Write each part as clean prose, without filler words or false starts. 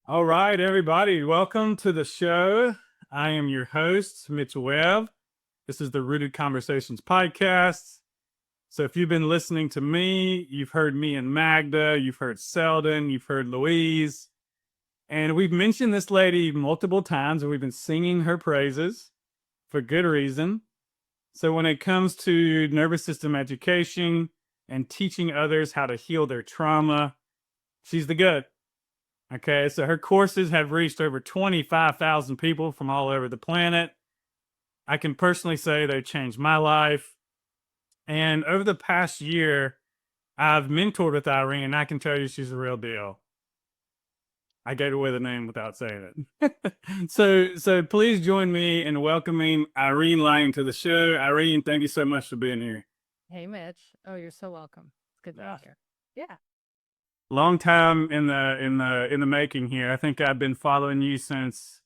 All right, everybody, welcome to the show. I am your host, Mitch Webb. This is the Rooted Conversations podcast. So, if you've been listening to me, you've heard me and Magda, you've heard Selden, you've heard Louise, and we've mentioned this lady multiple times, and we've been singing her praises for good reason. So, when it comes to nervous system education and teaching others how to heal their trauma, she's the good. Okay, so her courses have reached over 25,000 people from all over the planet. I can personally say they changed my life. And over the past year, I've mentored with Irene, and I can tell you she's the real deal. I gave away the name without saying it. So please join me in welcoming Irene Lyon to the show. Irene, thank you so much for being here. Hey, Mitch. Oh, you're so welcome. It's good to Yeah. be here. Yeah. Long time in the making here. I think I've been following you since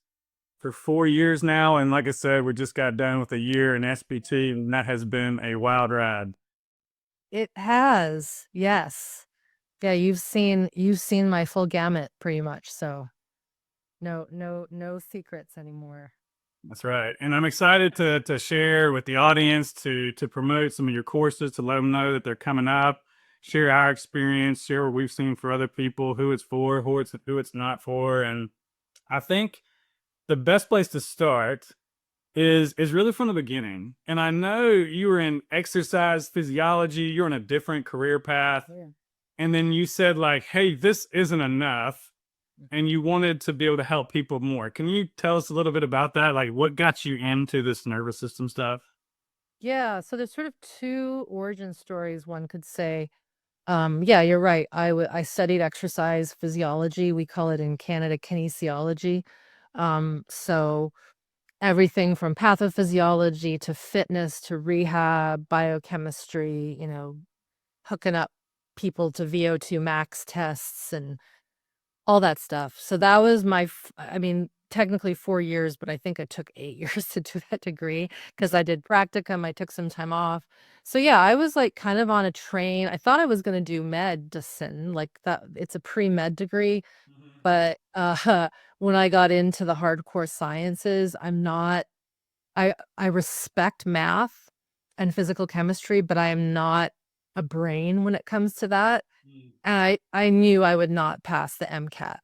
for 4 years now. And like I said, we just got done with a year in SPT, and that has been a wild ride. It has. Yes. Yeah, you've seen my full gamut pretty much. So no secrets anymore. That's right. And I'm excited to share with the audience, to promote some of your courses, to let them know that they're coming up, share our experience, share what we've seen for other people, who it's for, who it's not for. And I think the best place to start is really from the beginning. And I know you were in exercise physiology, you're on a different career path. Yeah. And then you said, like, hey, this isn't enough. And you wanted to be able to help people more. Can you tell us a little bit about that? Like, what got you into this nervous system stuff? Yeah. So there's sort of two origin stories, one could say. Yeah, you're right. I studied exercise physiology. We call it in Canada kinesiology. So everything from pathophysiology to fitness to rehab, biochemistry, hooking up people to VO2 max tests and all that stuff. So that was I mean, technically 4 years, but I think I took 8 years to do that degree because I did practicum. I took some time off. So yeah, I was like kind of on a train. I thought I was going to do medicine, like that. It's a pre-med degree, Mhm. but when I got into the hardcore sciences, I'm not. I respect math and physical chemistry, but I am not a brain when it comes to that. Mm. And I knew I would not pass the MCAT.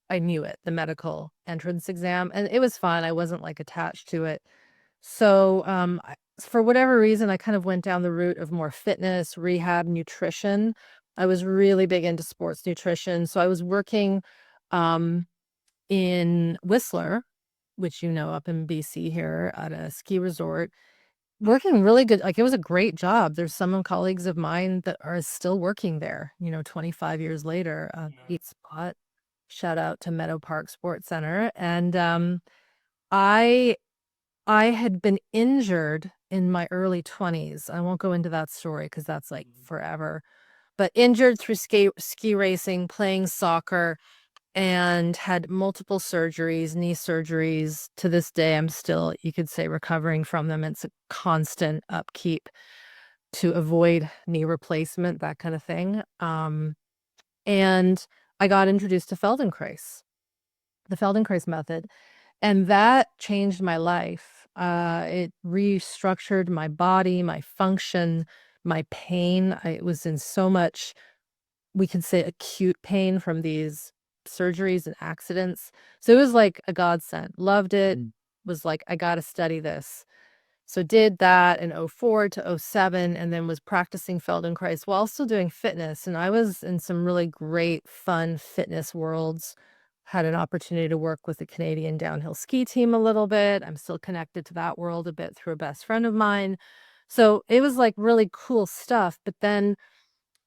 I knew it, the medical entrance exam, and it was fun. I wasn't like attached to it. So, for whatever reason, I kind of went down the route of more fitness, rehab, nutrition. I was really big into sports nutrition. So I was working um, in Whistler, which up in BC here at a ski resort, working really good. Like, it was a great job. There's some colleagues of mine that are still working there, 25 years later. Yeah. Great spot. Shout out to Meadow Park Sports Center. And I I had been injured in my early 20s. I won't go into that story because that's like Mhm. forever. But injured through ski racing, playing soccer, and had multiple surgeries, knee surgeries. To this day, I'm still, you could say, recovering from them. It's a constant upkeep to avoid knee replacement, that kind of thing. And I got introduced to Feldenkrais, the Feldenkrais method, and that changed my life. It restructured my body, my function, my pain. I was in so much, we can say, acute pain from these surgeries and accidents. So it was like a godsend. Loved it. Was like, I got to study this. So did that in '04 to '07, and then was practicing Feldenkrais while still doing fitness. And I was in some really great, fun fitness worlds. Had an opportunity to work with the Canadian downhill ski team a little bit. I'm still connected to that world a bit through a best friend of mine. So it was like really cool stuff. But then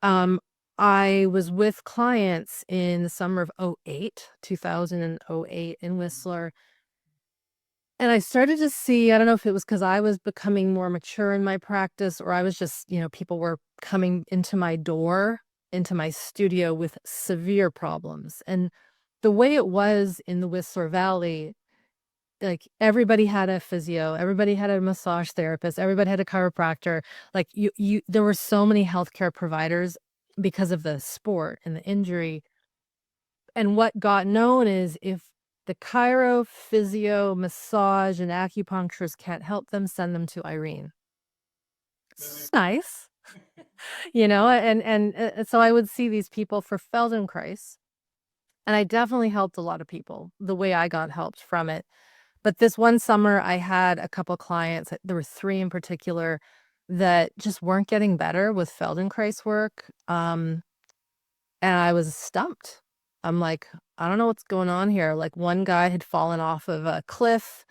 um, I was with clients in the summer of '08, 2008 in Whistler, and I started to see, I don't know if it was because I was becoming more mature in my practice, or I was just, people were coming into my door, into my studio with severe problems. And the way it was in the Whistler Valley, like everybody had a physio, everybody had a massage therapist, everybody had a chiropractor. Like there were so many healthcare providers. because of the sport and the injury. And what got known is if the chiro, physio, massage, and acupuncturist can't help them, send them to Irene. It's nice, and so I would see these people for Feldenkrais, and I definitely helped a lot of people the way I got helped from it. But this one summer, I had a couple clients, there were 3 in particular, that just weren't getting better with Feldenkrais work, and I was stumped. I'm like, "I don't know what's going on here." Like, one guy had fallen off of a cliff,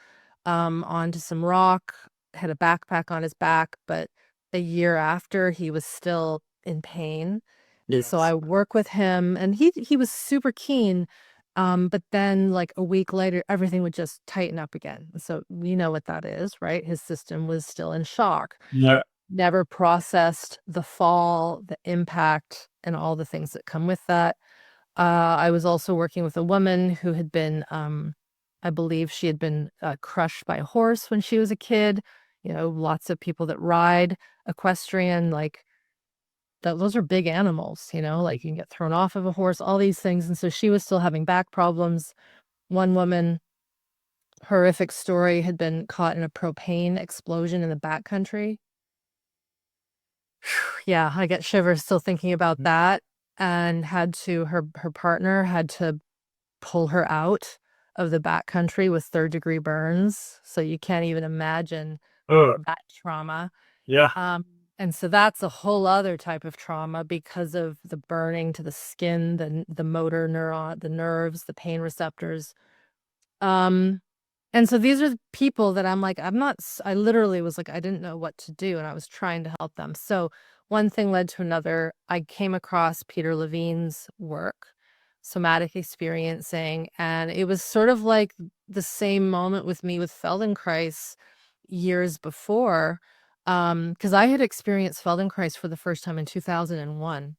onto some rock, had a backpack on his back, but a year after, he was still in pain. So Yes. I work with him, and he was super keen, but then, like, a week later, everything would just tighten up again. So we know what that is, right? His system was still in shock. Yeah. Never processed the fall, the impact, and all the things that come with that. I was also working with a woman who had been, I believe she had been, crushed by a horse when she was a kid. Lots of people that ride equestrian, like, those are big animals, like, you can get thrown off of a horse, all these things, and so she was still having back problems. One woman, horrific story, had been caught in a propane explosion in the backcountry. Yeah, I get shivers still thinking about that, and her partner had to pull her out of the backcountry with third-degree burns, so you can't even imagine Oh, that trauma. yeah. And so that's a whole other type of trauma because of the burning to the skin, the motor neuron, the nerves, the pain receptors. Um, and so these are the people that I'm like, I literally was like, I didn't know what to do, and I was trying to help them. So one thing led to another. I came across Peter Levine's work, Somatic Experiencing, and it was sort of like the same moment with me with Feldenkrais years before, because I had experienced Feldenkrais for the first time in 2001.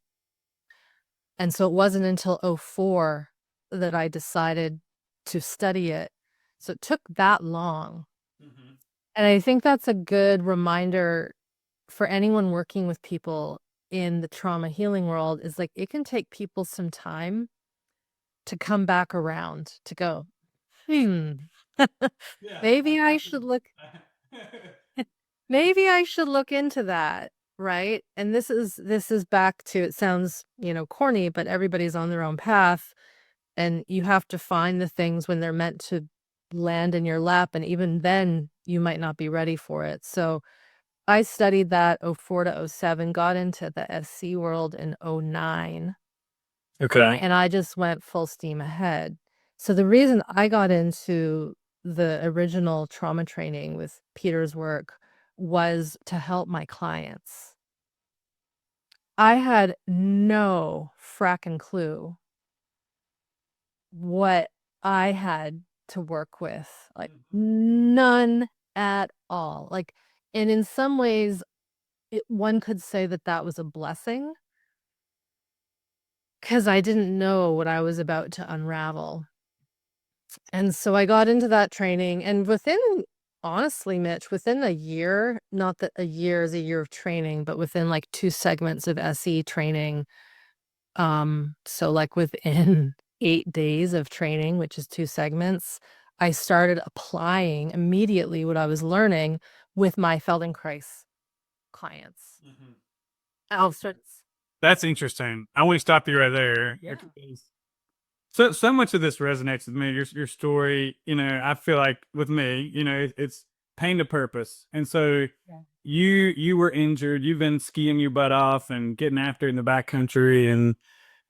And so it wasn't until '04 that I decided to study it. So it took that long. Mhm. And I think that's a good reminder for anyone working with people in the trauma healing world is like it can take people some time to come back around to go, hmm, Yeah. maybe I should look, maybe I should look into that. Right. And this is back to, it sounds, corny, but everybody's on their own path. And you have to find the things when they're meant to land in your lap, and even then, you might not be ready for it. So, I studied that '04 to '07, got into the SC world in '09, Okay. and I just went full steam ahead. So, the reason I got into the original trauma training with Peter's work was to help my clients. I had no fracking clue what I had to work with, like, Mhm. none at all, like, and in some ways, one could say that that was a blessing, because I didn't know what I was about to unravel, and so I got into that training, and honestly, Mitch, within a year, not that a year is a year of training, but within, like, 2 segments of SE training, so, like, within 8 days of training, which is 2 segments, I started applying immediately what I was learning with my Feldenkrais clients. Mhm. Oh, so it's That's interesting. I want to stop you right there yeah. because so much of this resonates with me. Your story, I feel like with me, it's pain to purpose, and so Yeah. you were injured. You've been skiing your butt off and getting after it in the backcountry, and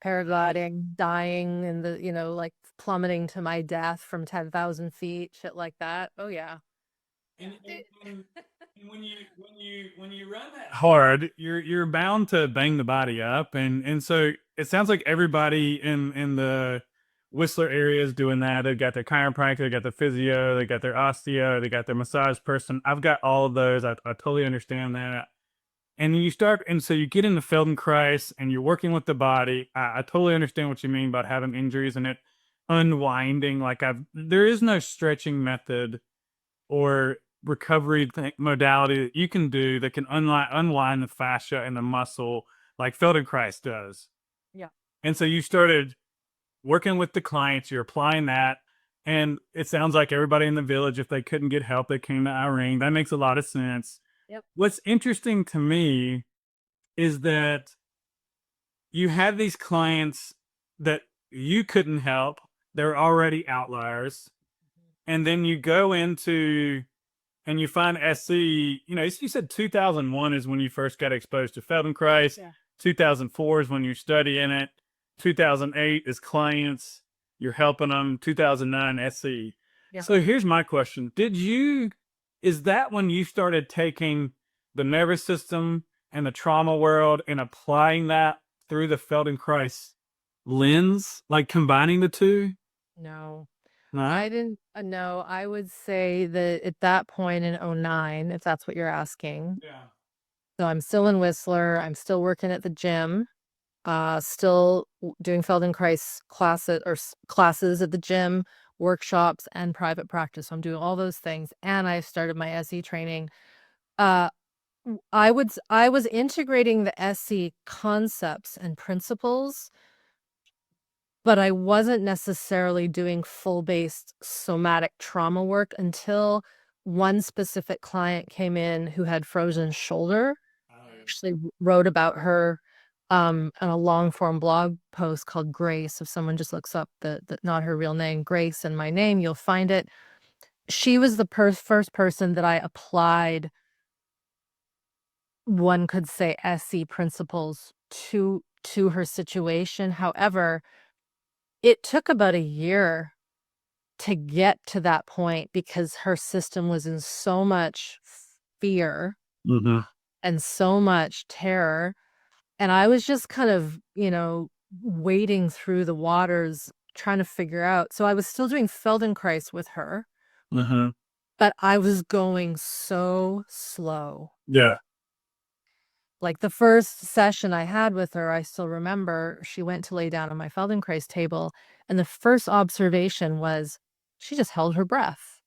Paragliding, dying, and like, plummeting to my death from 10,000 feet, shit like that. Oh, yeah. Yeah. And and when you run that hard, you're bound to bang the body up, and so it sounds like everybody in the Whistler area is doing that. They've got their chiropractor, they got their physio, they got their osteo, they got their massage person. I've got all of those. I totally understand that. And you start, and so you get into Feldenkrais, and you're working with the body. I totally understand what you mean about having injuries and it unwinding. Like there is no stretching method or recovery modality that you can do that can unwind the fascia and the muscle like Feldenkrais does. Yeah. And so you started working with the clients, you're applying that. And it sounds like everybody in the village, if they couldn't get help, they came to Irene. That makes a lot of sense. Yep. What's interesting to me is that you have these clients that you couldn't help, they're already outliers. And then you go into and you find SC, you know, you said 2001 is when you first got exposed to Feldenkrais. Yeah. 2004 is when you're studying it. 2008 is clients, you're helping them. 2009 SC. Yeah. So here's my question. Is that when you started taking the nervous system and the trauma world and applying that through the Feldenkrais lens, like combining the two? No. No? I didn't know. I would say that at that point in '09, if that's what you're asking. Yeah. So I'm still in Whistler. I'm still working at the gym. Still doing Feldenkrais classes at the gym, workshops, and private practice. So I'm doing all those things, and I started my SE training. Uh, I was integrating the SE concepts and principles, but I wasn't necessarily doing full-based somatic trauma work until one specific client came in who had frozen shoulder. Actually wrote about her on a long form blog post called Grace. If someone just looks up the not her real name, Grace, and my name, you'll find it. She was the first person that I applied, one could say, SE principles to her situation. However, it took about a year to get to that point because her system was in so much fear Mm-hmm. and so much terror. And I was just kind of, wading through the waters, trying to figure out. So I was still doing Feldenkrais with her, Mm-hmm. but I was going so slow. Yeah. Like the first session I had with her, I still remember she went to lay down on my Feldenkrais table. And the first observation was she just held her breath.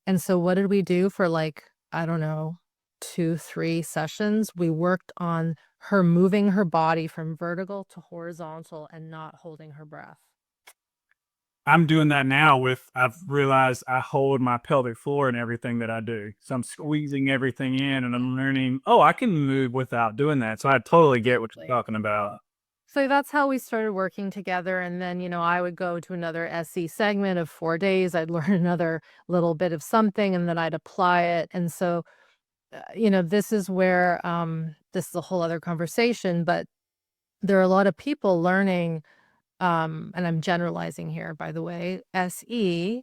And so what did we do for, like, I don't know, 2, 3 sessions? We worked on her moving her body from vertical to horizontal and not holding her breath. I'm doing that now I've realized I hold my pelvic floor in everything that I do. So I'm squeezing everything in and I'm learning, oh, I can move without doing that. So I totally get what you're talking about. So that's how we started working together. And then, I would go to another SE segment of 4 days. I'd learn another little bit of something and then I'd apply it. And so, this is where, this is a whole other conversation, but there are a lot of people learning, and I'm generalizing here, by the way, SE,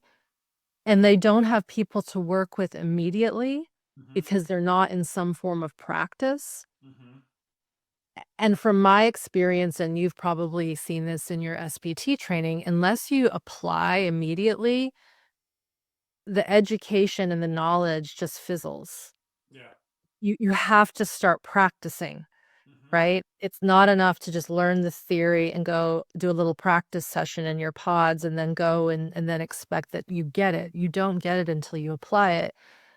and they don't have people to work with immediately Mm-hmm. because they're not in some form of practice. Mm-hmm. And from my experience, and you've probably seen this in your SPT training, unless you apply immediately, the education and the knowledge just fizzles. Yeah. You have to start practicing, Mm-hmm. right? It's not enough to just learn the theory and go do a little practice session in your pods and then go and then expect that you get it. You don't get it until you apply it.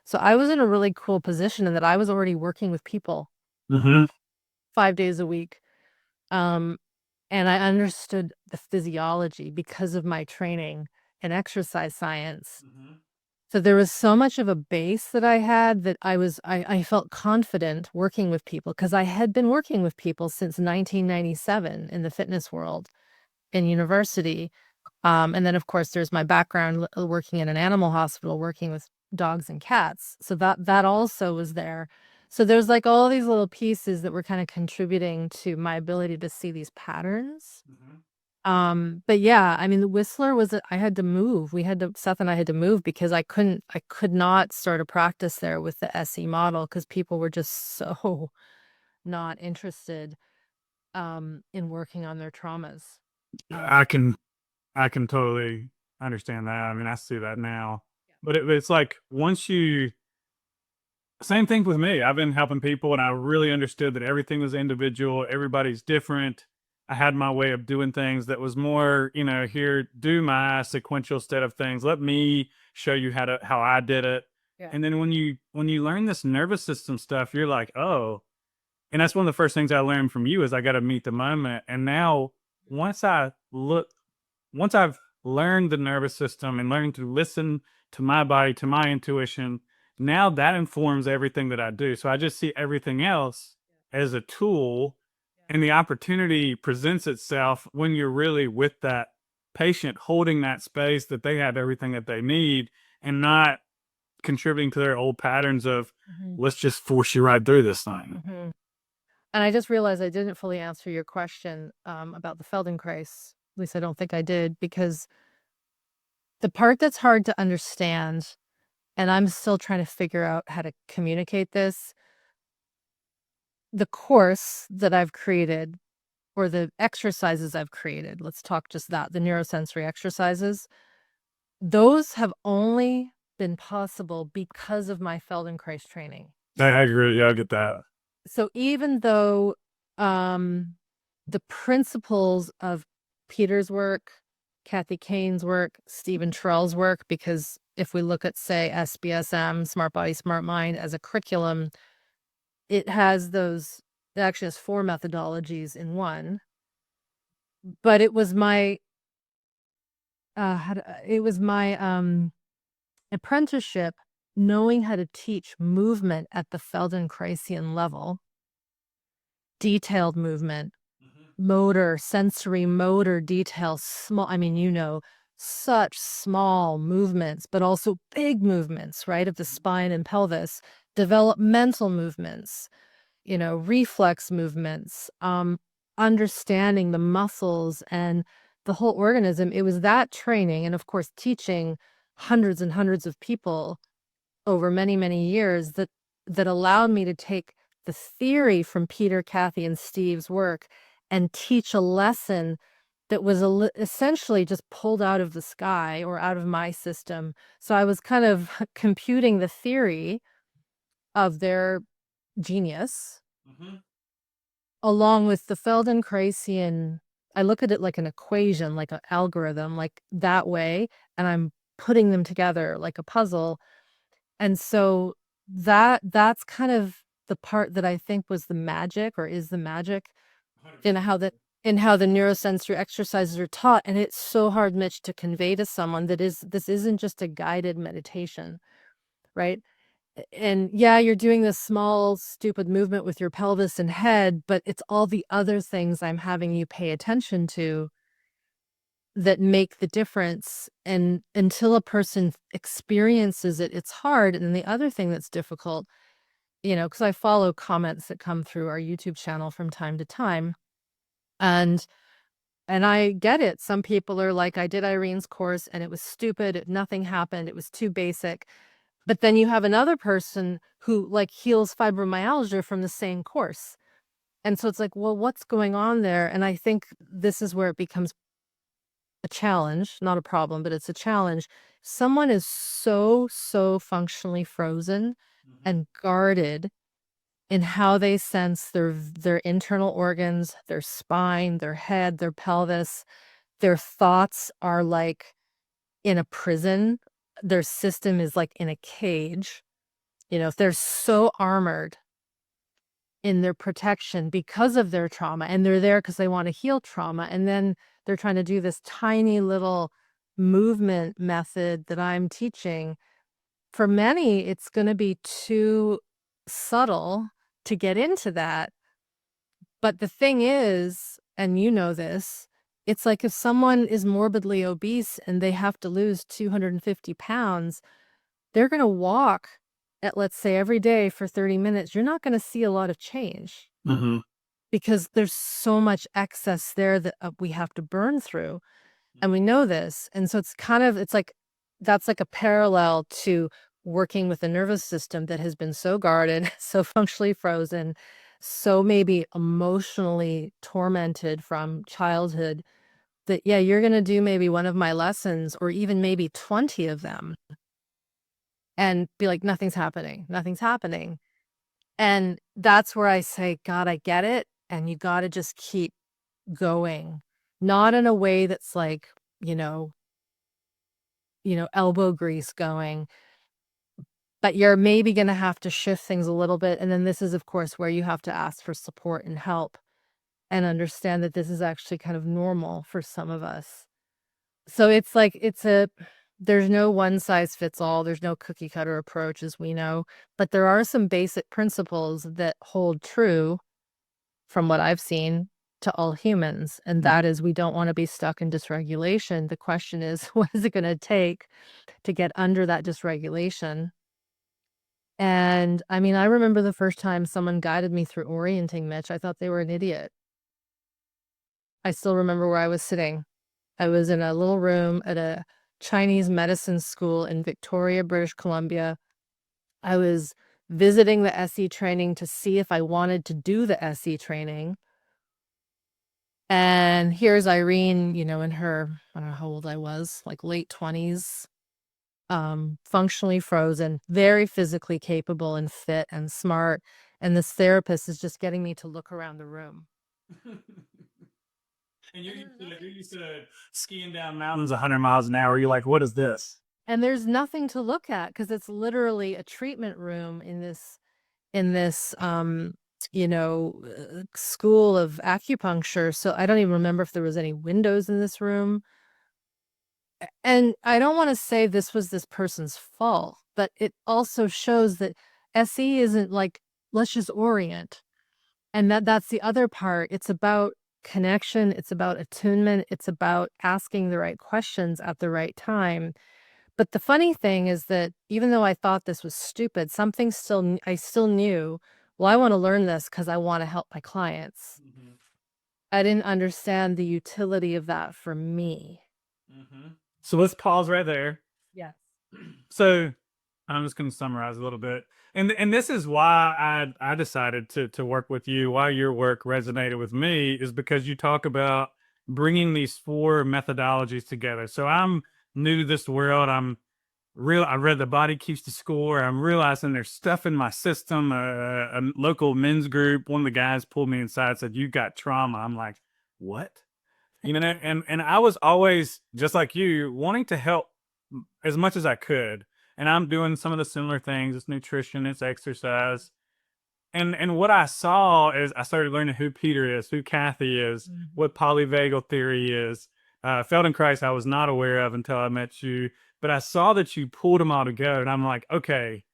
So I was in a really cool position in that I was already working with people Mm-hmm. 5 days a week. And I understood the physiology because of my training in exercise science. Mm-hmm. So there was so much of a base that I had that I felt confident working with people because I had been working with people since 1997 in the fitness world in university. And then of course there's my background working in an animal hospital, working with dogs and cats. So that also was there. So there's like all these little pieces that were kind of contributing to my ability to see these patterns. Mm-hmm. But yeah, I mean, the Whistler I had to move. Seth and I had to move because I could not start a practice there with the SE model because people were just so not interested, in working on their traumas. Um, I can totally understand that. I mean, I see that now. But it's like once you same thing with me. I've been helping people and I really understood that everything was individual, everybody's different. I had my way of doing things that was more, here, do my sequential set of things. Let me show you how I did it. yeah. And then when you learn this nervous system stuff, you're like, oh, And that's one of the first things I learned from you is I got to meet the moment. And now once I look, once I've learned the nervous system and learned to listen to my body, to my intuition, now that informs everything that I do. So I just see everything else as a tool, and the opportunity presents itself when you're really with that patient, holding that space that they have everything that they need and not contributing to their old patterns of let's just force you right through this thing. And I just realized I didn't fully answer your question about the Feldenkrais. At least I don't think I did, because the part that's hard to understand, and I'm still trying to figure out how to communicate this, the course that I've created or the exercises I've created, let's talk just that, the neurosensory exercises, those have only been possible because of my Feldenkrais training. I agree. Yeah, I get that. So even though the principles of Peter's work, Kathy Kane's work, Stephen Terrell's work, because if we look at, say, SBSM, Smart Body, Smart Mind, as a curriculum, it has those, it actually has 4 methodologies in one. But it was my, apprenticeship, knowing how to teach movement at the Feldenkraisian level, detailed movement, motor, sensory motor details, small, I mean, such small movements, but also big movements, right, of the spine and pelvis, developmental movements, reflex movements, understanding the muscles and the whole organism. It was that training, and of course, teaching hundreds and hundreds of people over many, many years that allowed me to take the theory from Peter, Kathy, and Steve's work and teach a lesson that was essentially just pulled out of the sky or out of my system. So I was kind of computing the theory of their genius along with the Feldenkraisian. I look at it like an equation, like an algorithm, like that way, and I'm putting them together like a puzzle. And so that's kind of the part that I think was the magic, or is the magic, in how the neurosensory exercises are taught. And it's so hard, Mitch, to convey to someone that this isn't just a guided meditation, right? And yeah, you're doing this small, stupid movement with your pelvis and head, but it's all the other things I'm having you pay attention to that make the difference. And until a person experiences it, it's hard. And the other thing that's difficult, because I follow comments that come through our YouTube channel from time to time. And I get it. Some people are like, I did Irene's course and it was stupid. Nothing happened. It was too basic. But then you have another person who like heals fibromyalgia from the same course. And so it's like, well, what's going on there? And I think this is where it becomes a challenge, not a problem, but it's a challenge. Someone is so functionally frozen and guarded in how they sense their internal organs, their spine, their head, their pelvis. Their thoughts are like in a prison. Their system is like in a cage. They're so armored in their protection because of their trauma, and they're there because they want to heal trauma. And then they're trying to do this tiny little movement method that I'm teaching. For many, it's going to be too subtle to get into that. But the thing is, and you know this, it's like if someone is morbidly obese and they have to lose 250 pounds, they're going to walk at, let's say, every day for 30 minutes. You're not going to see a lot of change because there's so much excess there that we have to burn through. And we know this. And so it's like, that's like a parallel to working with the nervous system that has been so guarded, so functionally frozen, so maybe emotionally tormented from childhood, that, yeah, you're going to do maybe one of my lessons or even maybe 20 of them and be like, nothing's happening, nothing's happening. And that's where I say, God, I get it. And you got to just keep going, not in a way that's like, elbow grease going, but you're maybe going to have to shift things a little bit. And then this is, of course, where you have to ask for support and help and understand that this is actually kind of normal for some of us. So it's like, there's no one size fits all. There's no cookie cutter approach, as we know, but there are some basic principles that hold true from what I've seen to all humans. And that is, we don't want to be stuck in dysregulation. The question is, what is it going to take to get under that dysregulation? And I mean, I remember the first time someone guided me through orienting, Mitch, I thought they were an idiot. I still remember where I was sitting. I was in a little room at a Chinese medicine school in Victoria, British Columbia. I was visiting the SE training to see if I wanted to do the SE training. And here's Irene, in her, I don't know how old I was, like late 20s, functionally frozen, very physically capable and fit and smart. And this therapist is just getting me to look around the room. And you're used to skiing down mountains 100 miles an hour. You're like, what is this? And there's nothing to look at because it's literally a treatment room in this school of acupuncture. So I don't even remember if there was any windows in this room. And I don't want to say this was this person's fault, but it also shows that SE isn't like, let's just orient. And that's the other part. It's about connection. It's about attunement. It's about asking the right questions at the right time. But the funny thing is that even though I thought this was stupid, I still knew, well, I want to learn this because I want to help my clients. Mm-hmm. I didn't understand the utility of that for me. Mm-hmm. So let's pause right there. Yes. So I'm just going to summarize a little bit. And this is why I decided to work with you, why your work resonated with me, is because you talk about bringing these 4 methodologies together. So I'm new to this world. I read The Body Keeps the Score. I'm realizing there's stuff in my system. A local men's group, one of the guys pulled me inside, said, "You got trauma." I'm like, what? And I was always just like you, wanting to help as much as I could. And I'm doing some of the similar things. It's nutrition, it's exercise. And what I saw is I started learning who Peter is, who Kathy is, what polyvagal theory is. Feldenkrais I was not aware of until I met you, but I saw that you pulled them all together, and I'm like, okay.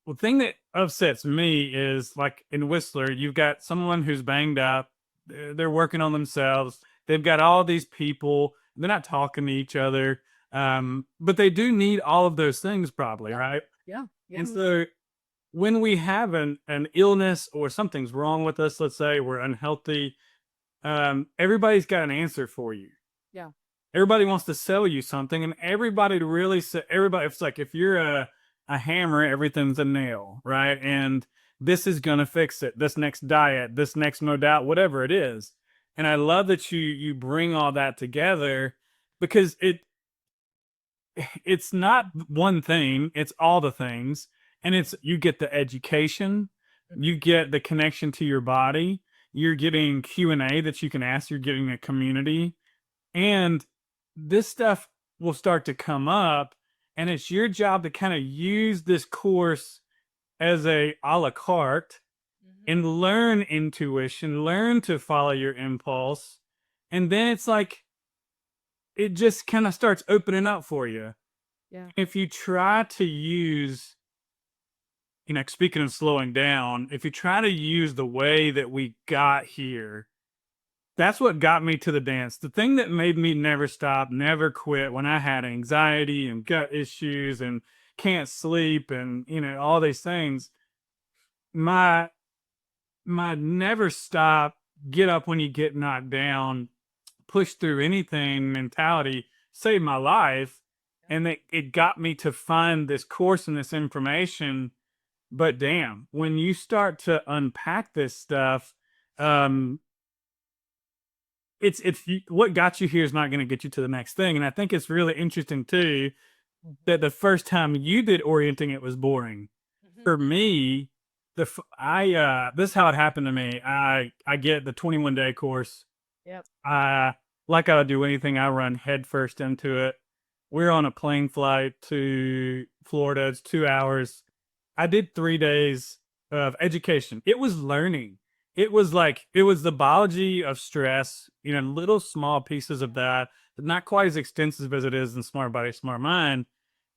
Well, the thing that upsets me is, like in Whistler, you've got someone who's banged up. They're working on themselves. They've got all these people. They're not talking to each other, but they do need all of those things, probably, right? Yeah. And so when we have an illness or something's wrong with us, let's say we're unhealthy, everybody's got an answer for you. Yeah. Everybody wants to sell you something, and everybody it's like, if you're a hammer, everything's a nail, right? And this is gonna fix it, this next diet, this next modality, whatever it is. And I love that you bring all that together, because it's not one thing, it's all the things. And it's, you get the education, you get the connection to your body, you're getting Q&A that you can ask, you're getting a community, and this stuff will start to come up. And it's your job to kind of use this course as a la carte and learn intuition, learn to follow your impulse. And then it's like, it just kind of starts opening up for you. Yeah. If you try to use, speaking of slowing down, if you try to use the way that we got here, that's what got me to the dance. The thing that made me never stop, never quit when I had anxiety and gut issues and can't sleep and, all these things, my never stop, get up when you get knocked down, push through anything mentality saved my life. And it got me to find this course and this information. But damn, when you start to unpack this stuff, it's what got you here is not going to get you to the next thing. And I think it's really interesting too that the first time you did orienting, it was boring. For me, this is how it happened to me. I get the 21-day course. Yep. Like I would do anything, I run headfirst into it. we're on a plane flight to Florida. It's 2 hours. I did 3 days of education. It was learning. It was like, it was the biology of stress, little small pieces of that, not quite as extensive as it is in Smart Body, Smart Mind.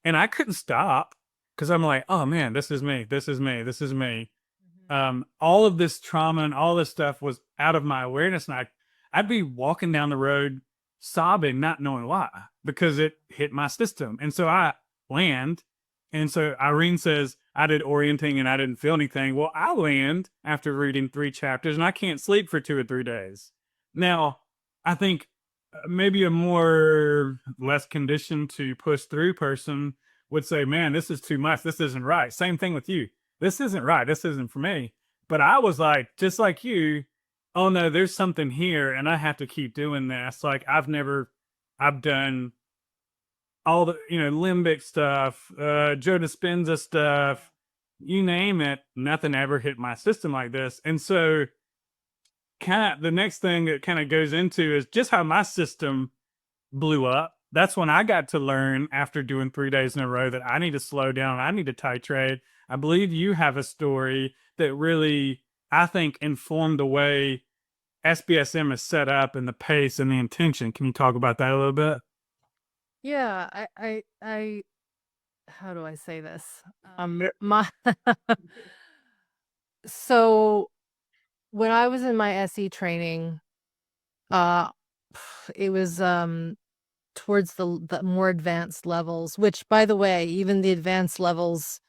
And I couldn't stop because I'm like, oh man, this is me. This is me. This is me. All of this trauma and all this stuff was out of my awareness. And I'd be walking down the road sobbing, not knowing why, because it hit my system. And so I land. And so Irene says, I did orienting and I didn't feel anything. Well, I land after reading 3 chapters and I can't sleep for 2 or 3 days. Now, I think maybe a more less conditioned to push through person would say, man, this is too much. This isn't right. Same thing with you. This isn't right. This isn't for me. But I was like, just like you, oh no, there's something here and I have to keep doing this. Like I've done all the, limbic stuff, Joe Dispenza stuff, you name it, nothing ever hit my system like this. And so kind of the next thing that kind of goes into is just how my system blew up. That's when I got to learn after doing 3 days in a row that I need to slow down. I need to titrate. I believe you have a story that really, I think, informed the way SBSM is set up and the pace and the intention. Can you talk about that a little bit? Yeah, how do I say this? My so when I was in my SE training, uh, it was towards the more advanced levels, which, by the way, even the advanced levels,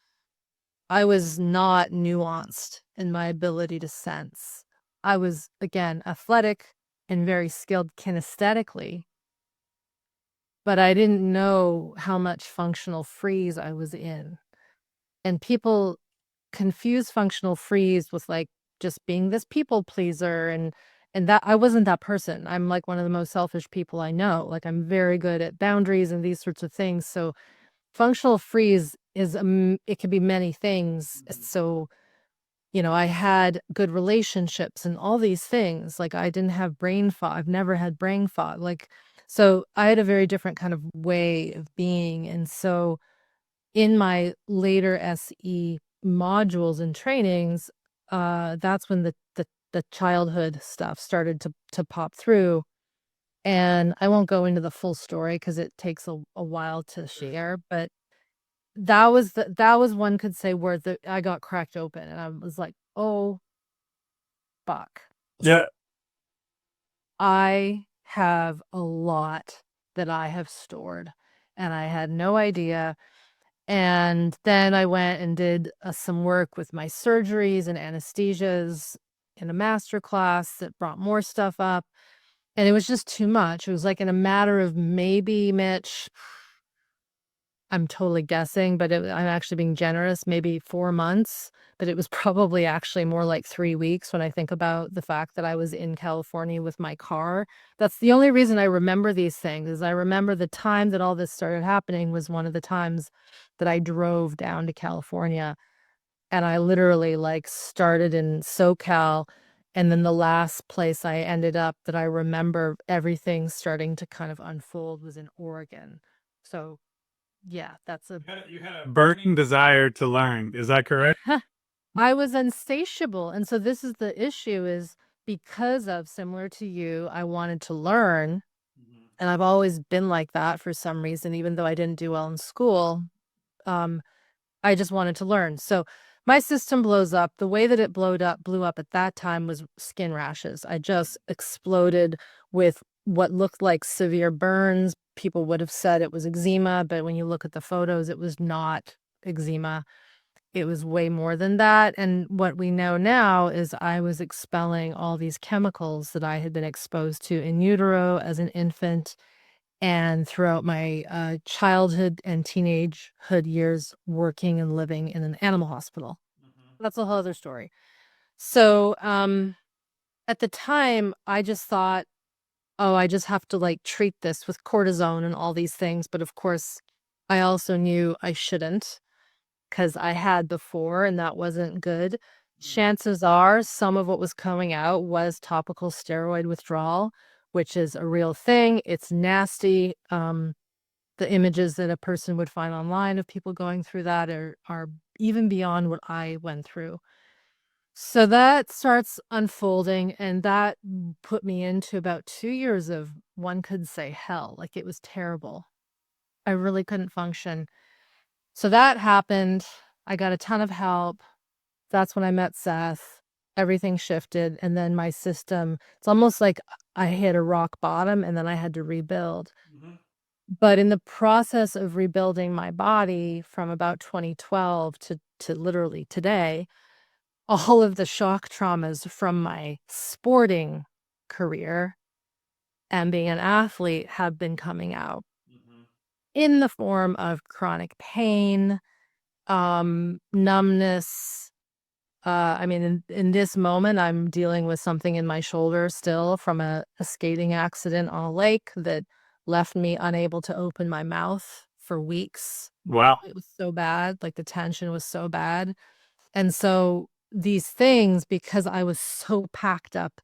I was not nuanced in my ability to sense. I was, again, athletic and very skilled kinesthetically, but I didn't know how much functional freeze I was in. And people confuse functional freeze with like just being this people pleaser, and that I wasn't that person. I'm like one of the most selfish people I know. Like I'm very good at boundaries and these sorts of things. So functional freeze is it can be many things. So I had good relationships and all these things. Like I didn't have brain fog. I've never had brain fog. Like so I had a very different kind of way of being. And so in my later SE modules and trainings, that's when the childhood stuff started to pop through. And I won't go into the full story because it takes a while to share, but that was one could say where I got cracked open and I was like, oh fuck. Yeah. I have a lot that I have stored and I had no idea. And then I went and did some work with my surgeries and anesthesias in a master class that brought more stuff up. And it was just too much. It was like in a matter of maybe, Mitch, I'm totally guessing, but I'm actually being generous, maybe 4 months, but it was probably actually more like 3 weeks when I think about the fact that I was in California with my car. That's the only reason I remember these things is I remember the time that all this started happening was one of the times that I drove down to California and I literally like started in SoCal. And then the last place I ended up that I remember everything starting to kind of unfold was in Oregon. So yeah, that's You had a burning desire to learn. Is that correct? I was insatiable. And so this is the issue is because of similar to you, I wanted to learn. And I've always been like that for some reason, even though I didn't do well in school. Um, I just wanted to learn. So my system blows up. The way that it blew up at that time was skin rashes. I just exploded with what looked like severe burns. People would have said it was eczema, but when you look at the photos, it was not eczema. It was way more than that. And what we know now is I was expelling all these chemicals that I had been exposed to in utero as an infant and throughout my childhood and teenagehood years working and living in an animal hospital. That's a whole other story. So at the time, I just thought, oh, I just have to like treat this with cortisone and all these things. But of course, I also knew I shouldn't because I had before and that wasn't good. Chances are some of what was coming out was topical steroid withdrawal, which is a real thing. It's nasty. the images that a person would find online of people going through that are even beyond what I went through. So that starts unfolding, and that put me into about 2 years of, one could say, hell. Like, it was terrible. I really couldn't function. So that happened. I got a ton of help. That's when I met Seth. Everything shifted, and then my system, it's almost like I hit a rock bottom and then I had to rebuild. Mhm. But in the process of rebuilding my body from about 2012 to literally today, all of the shock traumas from my sporting career and being an athlete have been coming out Mhm. in the form of chronic pain, numbness. I mean, in this moment, I'm dealing with something in my shoulder still from a skating accident on a lake that left me unable to open my mouth for weeks. Wow. It was so bad, like the tension was so bad. And so these things, because I was so packed up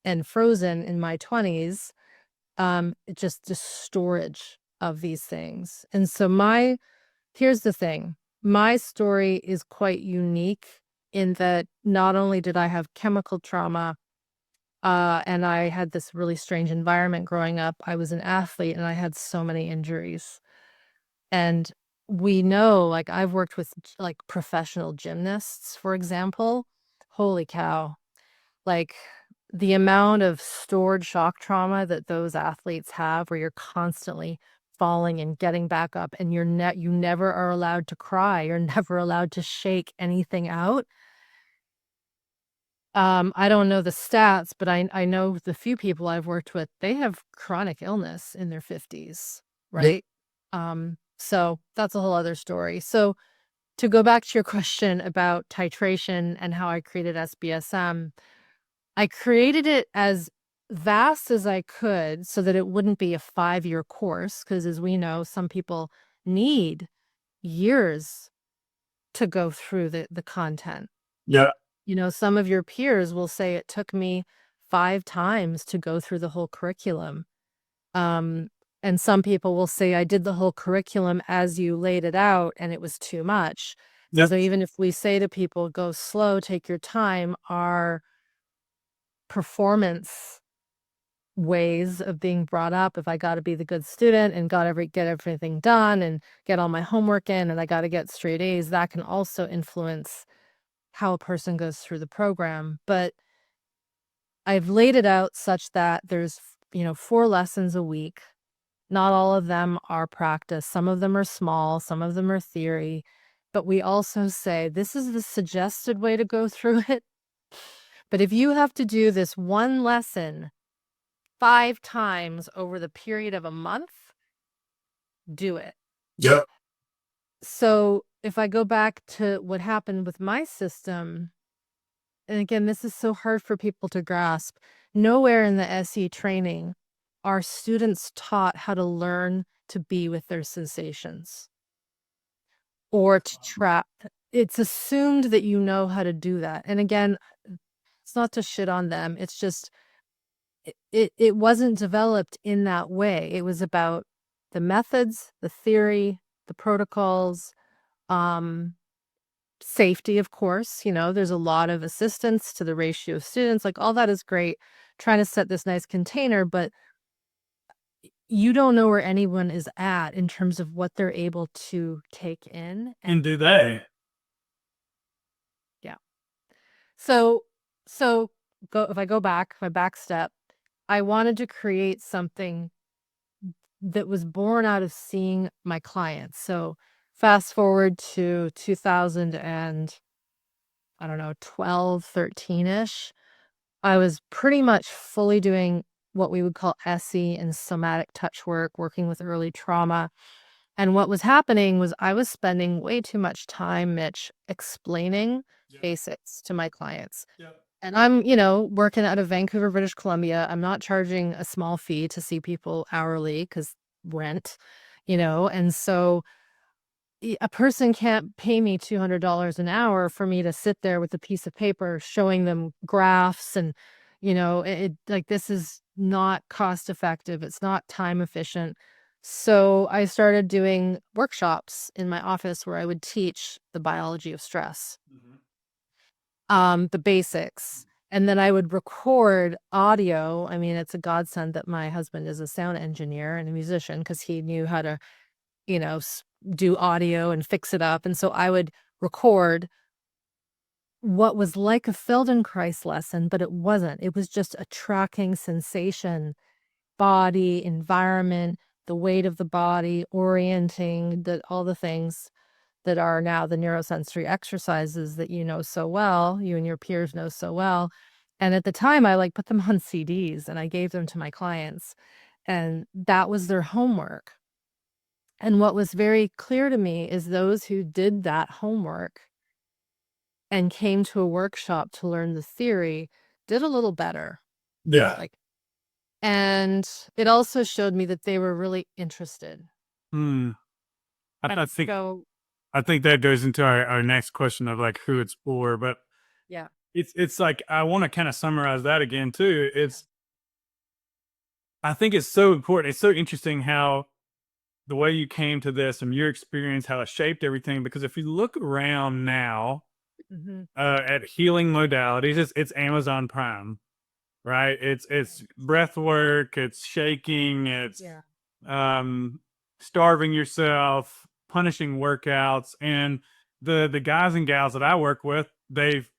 and frozen in my 20s, it just the storage of these things. And so here's the thing. My story is quite unique in that not only did I have chemical trauma, and I had this really strange environment growing up, I was an athlete and I had so many injuries. And we know, like, I've worked with like professional gymnasts, for example. Holy cow. Like, the amount of stored shock trauma that those athletes have, where you're constantly falling and getting back up, and you never are allowed to cry. You're never allowed to shake anything out. I don't know the stats, but I know the few people I've worked with, they have chronic illness in their 50s, right? So that's a whole other story. So to go back to your question about titration and how I created SBSM, I created it as vast as I could so that it wouldn't be a 5-year course, because as we know, some people need years to go through the content. Yeah. You know, some of your peers will say it took me 5 times to go through the whole curriculum. Um, and some people will say, I did the whole curriculum as you laid it out, and it was too much. Yeah. So even if we say to people, go slow, take your time, our performance ways of being brought up, if I got to be the good student and get everything done and get all my homework in, and I got to get straight A's, that can also influence how a person goes through the program. But I've laid it out such that there's, 4 lessons a week. Not all of them are practice. Some of them are small, some of them are theory. But we also say this is the suggested way to go through it. But if you have to do this one lesson 5 times over the period of a month, do it. Yeah. So if I go back to what happened with my system, and again, this is so hard for people to grasp. Nowhere in the SE training are students taught how to learn to be with their sensations or to trap. It's assumed that you know how to do that. And again, it's not to shit on them. It's just it wasn't developed in that way. It was about the methods, the theory, the protocols, um, safety, of course. There's a lot of assistance to the ratio of students. Like, all that is great, trying to set this nice container, but you don't know where anyone is at in terms of what they're able to take in. And do they? Yeah. So if I go back, if I back step, I wanted to create something that was born out of seeing my clients. So fast forward to 2000 and I don't know, 12, 13-ish. I was pretty much fully doing what we would call SE and somatic touch work, working with early trauma. And what was happening was I was spending way too much time, Mitch, explaining Yeah. basics to my clients. Yeah. And I'm, working out of Vancouver, British Columbia. I'm not charging a small fee to see people hourly because rent, and so a person can't pay me $200 an hour for me to sit there with a piece of paper showing them graphs and, like, this is not cost effective. It's not time efficient. So I started doing workshops in my office where I would teach the biology of stress, Mhm. the basics. And then I would record audio. I mean, it's a godsend that my husband is a sound engineer and a musician because he knew how to, do audio and fix it up. And so I would record what was like a Feldenkrais lesson, but it wasn't. It was just a tracking sensation, body, environment, the weight of the body, orienting, all the things that are now the neurosensory exercises that you know so well, you and your peers know so well. And at the time, I like put them on CDs and I gave them to my clients, and that was their homework. And what was very clear to me is those who did that homework and came to a workshop to learn the theory did a little better. Yeah. Like, and it also showed me that they were really interested. Hmm. I, And I think so, I think that goes into our next question of like who it's for, but yeah. it's like I want to kind of summarize that again too. I think it's so important. It's so interesting how the way you came to this and your experience, how it shaped everything. Because if you look around now Mhm. at healing modalities, it's Amazon Prime, right? It's breath work, it's shaking, it's Yeah. um, starving yourself, punishing workouts, and the guys and gals that I work with, they've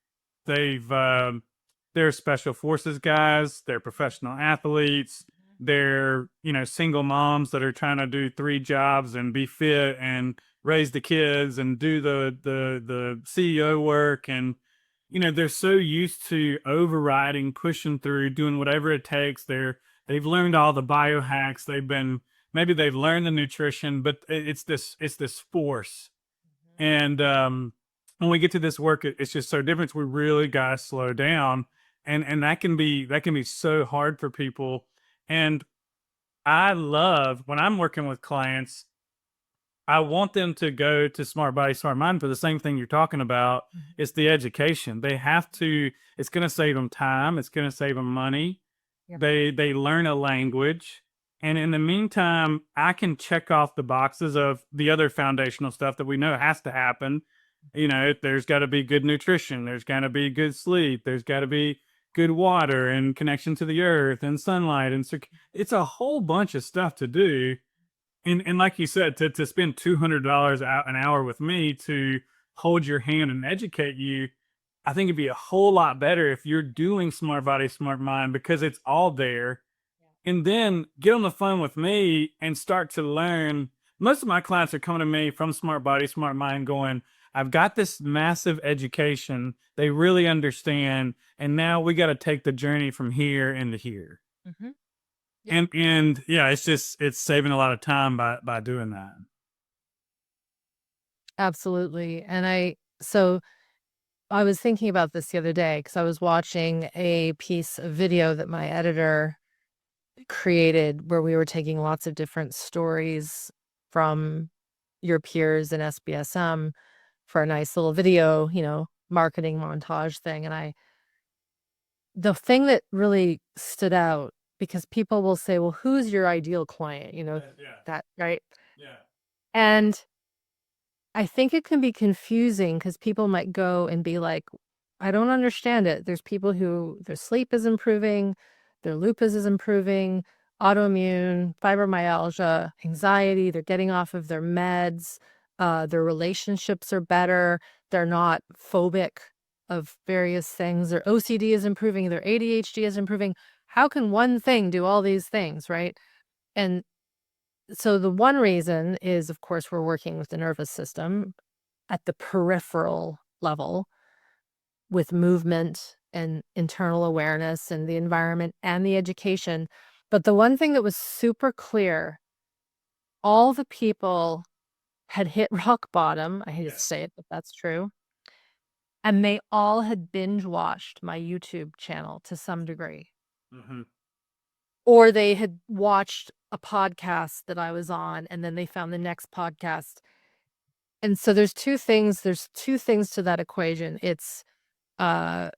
they're special forces guys, they're professional athletes, they're single moms that are trying to do three jobs and be fit and raise the kids and do the CEO work, and they're so used to overriding, pushing through, doing whatever it takes. They've learned all the biohacks. Maybe they've learned the nutrition, but it's this force. And when we get to this work, it's just so different. We really gotta slow down, and that can be so hard for people. And I love when I'm working with clients, I want them to go to Smart Body, Smart Mind for the same thing you're talking about. Mhm. It's the education. They have to, it's going to save them time. It's going to save them money. Yep. They learn a language. And in the meantime, I can check off the boxes of the other foundational stuff that we know has to happen. There's got to be good nutrition. There's got to be good sleep. There's got to be good water and connection to the earth and sunlight. And so it's a whole bunch of stuff to do, and like you said, to spend $200 an hour with me to hold your hand and educate you, I think it'd be a whole lot better if you're doing Smart Body, Smart Mind because it's all there. And then get on the phone with me and start to learn. Most of my clients are coming to me from Smart Body, Smart Mind going, I've got this massive education. They really understand. And now we got to take the journey from here into here. Mhm. Yep. And yeah, it's saving a lot of time by doing that. Absolutely. So I was thinking about this the other day because I was watching a piece of video that my editor created where we were taking lots of different stories from your peers in SBSM for a nice little video, marketing montage thing. The thing that really stood out, because people will say, well, who's your ideal client? Yeah, That, right? yeah. And I think it can be confusing because people might go and be like, I don't understand it. There's people who their sleep is improving, their lupus is improving, autoimmune, fibromyalgia, anxiety, they're getting off of their meds, their relationships are better, they're not phobic of various things, their OCD is improving, their ADHD is improving. How can one thing do all these things, right? And so the one reason is, of course, we're working with the nervous system at the peripheral level with movement and internal awareness and the environment and the education. But the one thing that was super clear, all the people had hit rock bottom. I hate to Yes. say it, but that's true. And they all had binge watched my YouTube channel to some degree, Hmm. or they had watched a podcast that I was on and then they found the next podcast. And so there's two things to that equation. It's uh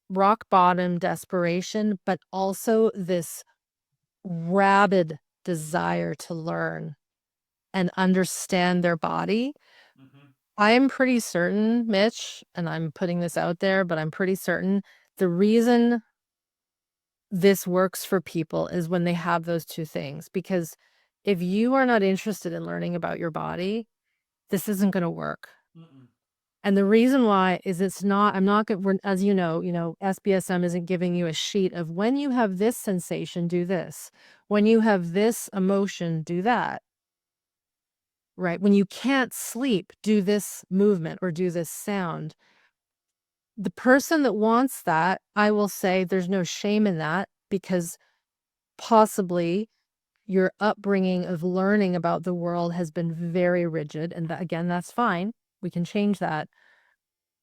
rock bottom desperation, but also this rabid desire to learn and understand their body. Mhm. I'm pretty certain, Mitch, and I'm putting this out there, but I'm pretty certain the reason this works for people is when they have those two things. Because if you are not interested in learning about your body, this isn't going to work. Mm-mm. And the reason why is it's not, I'm not going to, as SBSM isn't giving you a sheet of when you have this sensation, do this. When you have this emotion, do that. Right? When you can't sleep, do this movement or do this sound. The person that wants that, I will say there's no shame in that because possibly your upbringing of learning about the world has been very rigid. And that, again, that's fine. We can change that.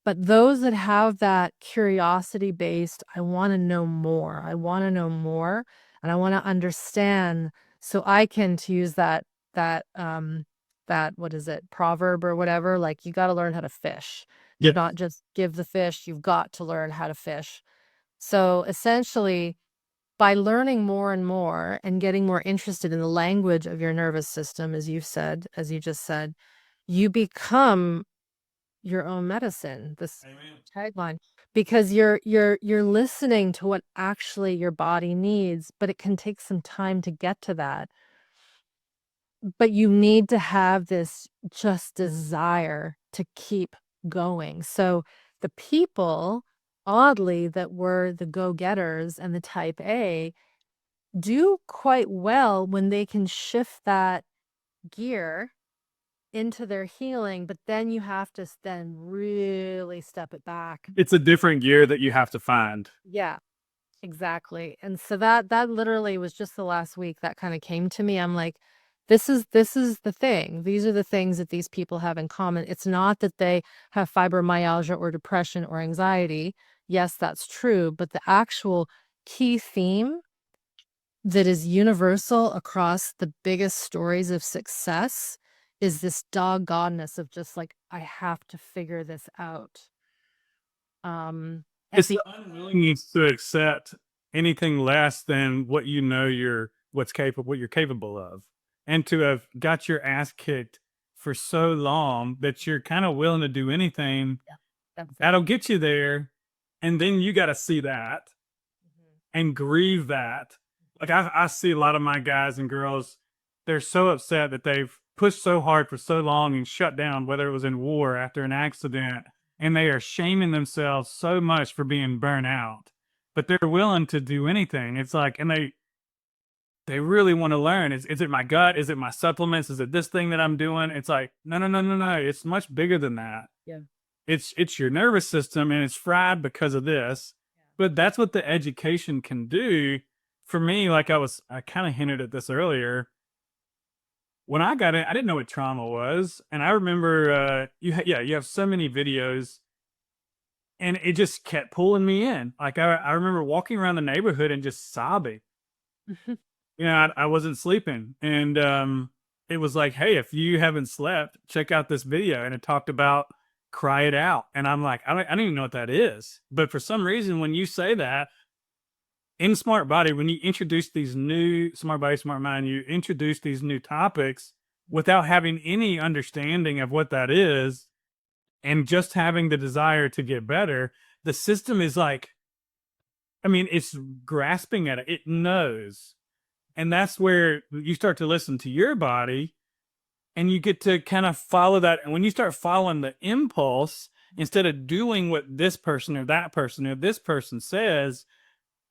But those that have that curiosity based, I want to know more. I want to know more and I want to understand so I can to use that what is it, proverb or whatever, like you got to learn how to fish. Yeah. Not just give the fish, you've got to learn how to fish. So essentially, by learning more and more and getting more interested in the language of your nervous system, as you just said, you become your own medicine, this Amen. tagline, because you're listening to what actually your body needs, but it can take some time to get to that. But you need to have this just desire to keep going. So the people, oddly, that were the go-getters and the type A do quite well when they can shift that gear into their healing, but then you have to then really step it back. It's a different gear that you have to find. Yeah, exactly. And so that literally was just the last week that kind of came to me. I'm like, this is the thing. These are the things that these people have in common. It's not that they have fibromyalgia or depression or anxiety. Yes, that's true, but the actual key theme that is universal across the biggest stories of success is this doggoneness of just like, I have to figure this out. At It's the the unwillingness to accept anything less than what you know what you're capable of. And to have got your ass kicked for so long that you're kind of willing to do anything that's it. that'll get you there. And then you got to see that Mhm. and grieve that. Like I see a lot of my guys and girls, they're so upset that they've pushed so hard for so long and shut down, whether it was in war after an accident, and they are shaming themselves so much for being burnt out. But they're willing to do anything. It's like, and they really want to learn. Is it my gut? Is it my supplements? Is it this thing that I'm doing? It's like, no, no, no, no, no. It's much bigger than that. Yeah. It's your nervous system and it's fried because of this. But that's what the education can do. For me, like I kind of hinted at this earlier. When I got it, I didn't know what trauma was, and I remember you have so many videos, and it just kept pulling me in. Like I remember walking around the neighborhood and just sobbing. Mhm. I wasn't sleeping, and it was like, hey, if you haven't slept, check out this video, and it talked about cry it out, and I'm like, I don't even know what that is, but for some reason, when you say that in Smart Body, when you introduce these new Smart Body, Smart Mind, you introduce these new topics without having any understanding of what that is, and just having the desire to get better, the system is like, I mean, it's grasping at it. It knows. And that's where you start to listen to your body and you get to kind of follow that. And when you start following the impulse, instead of doing what this person or that person or this person says,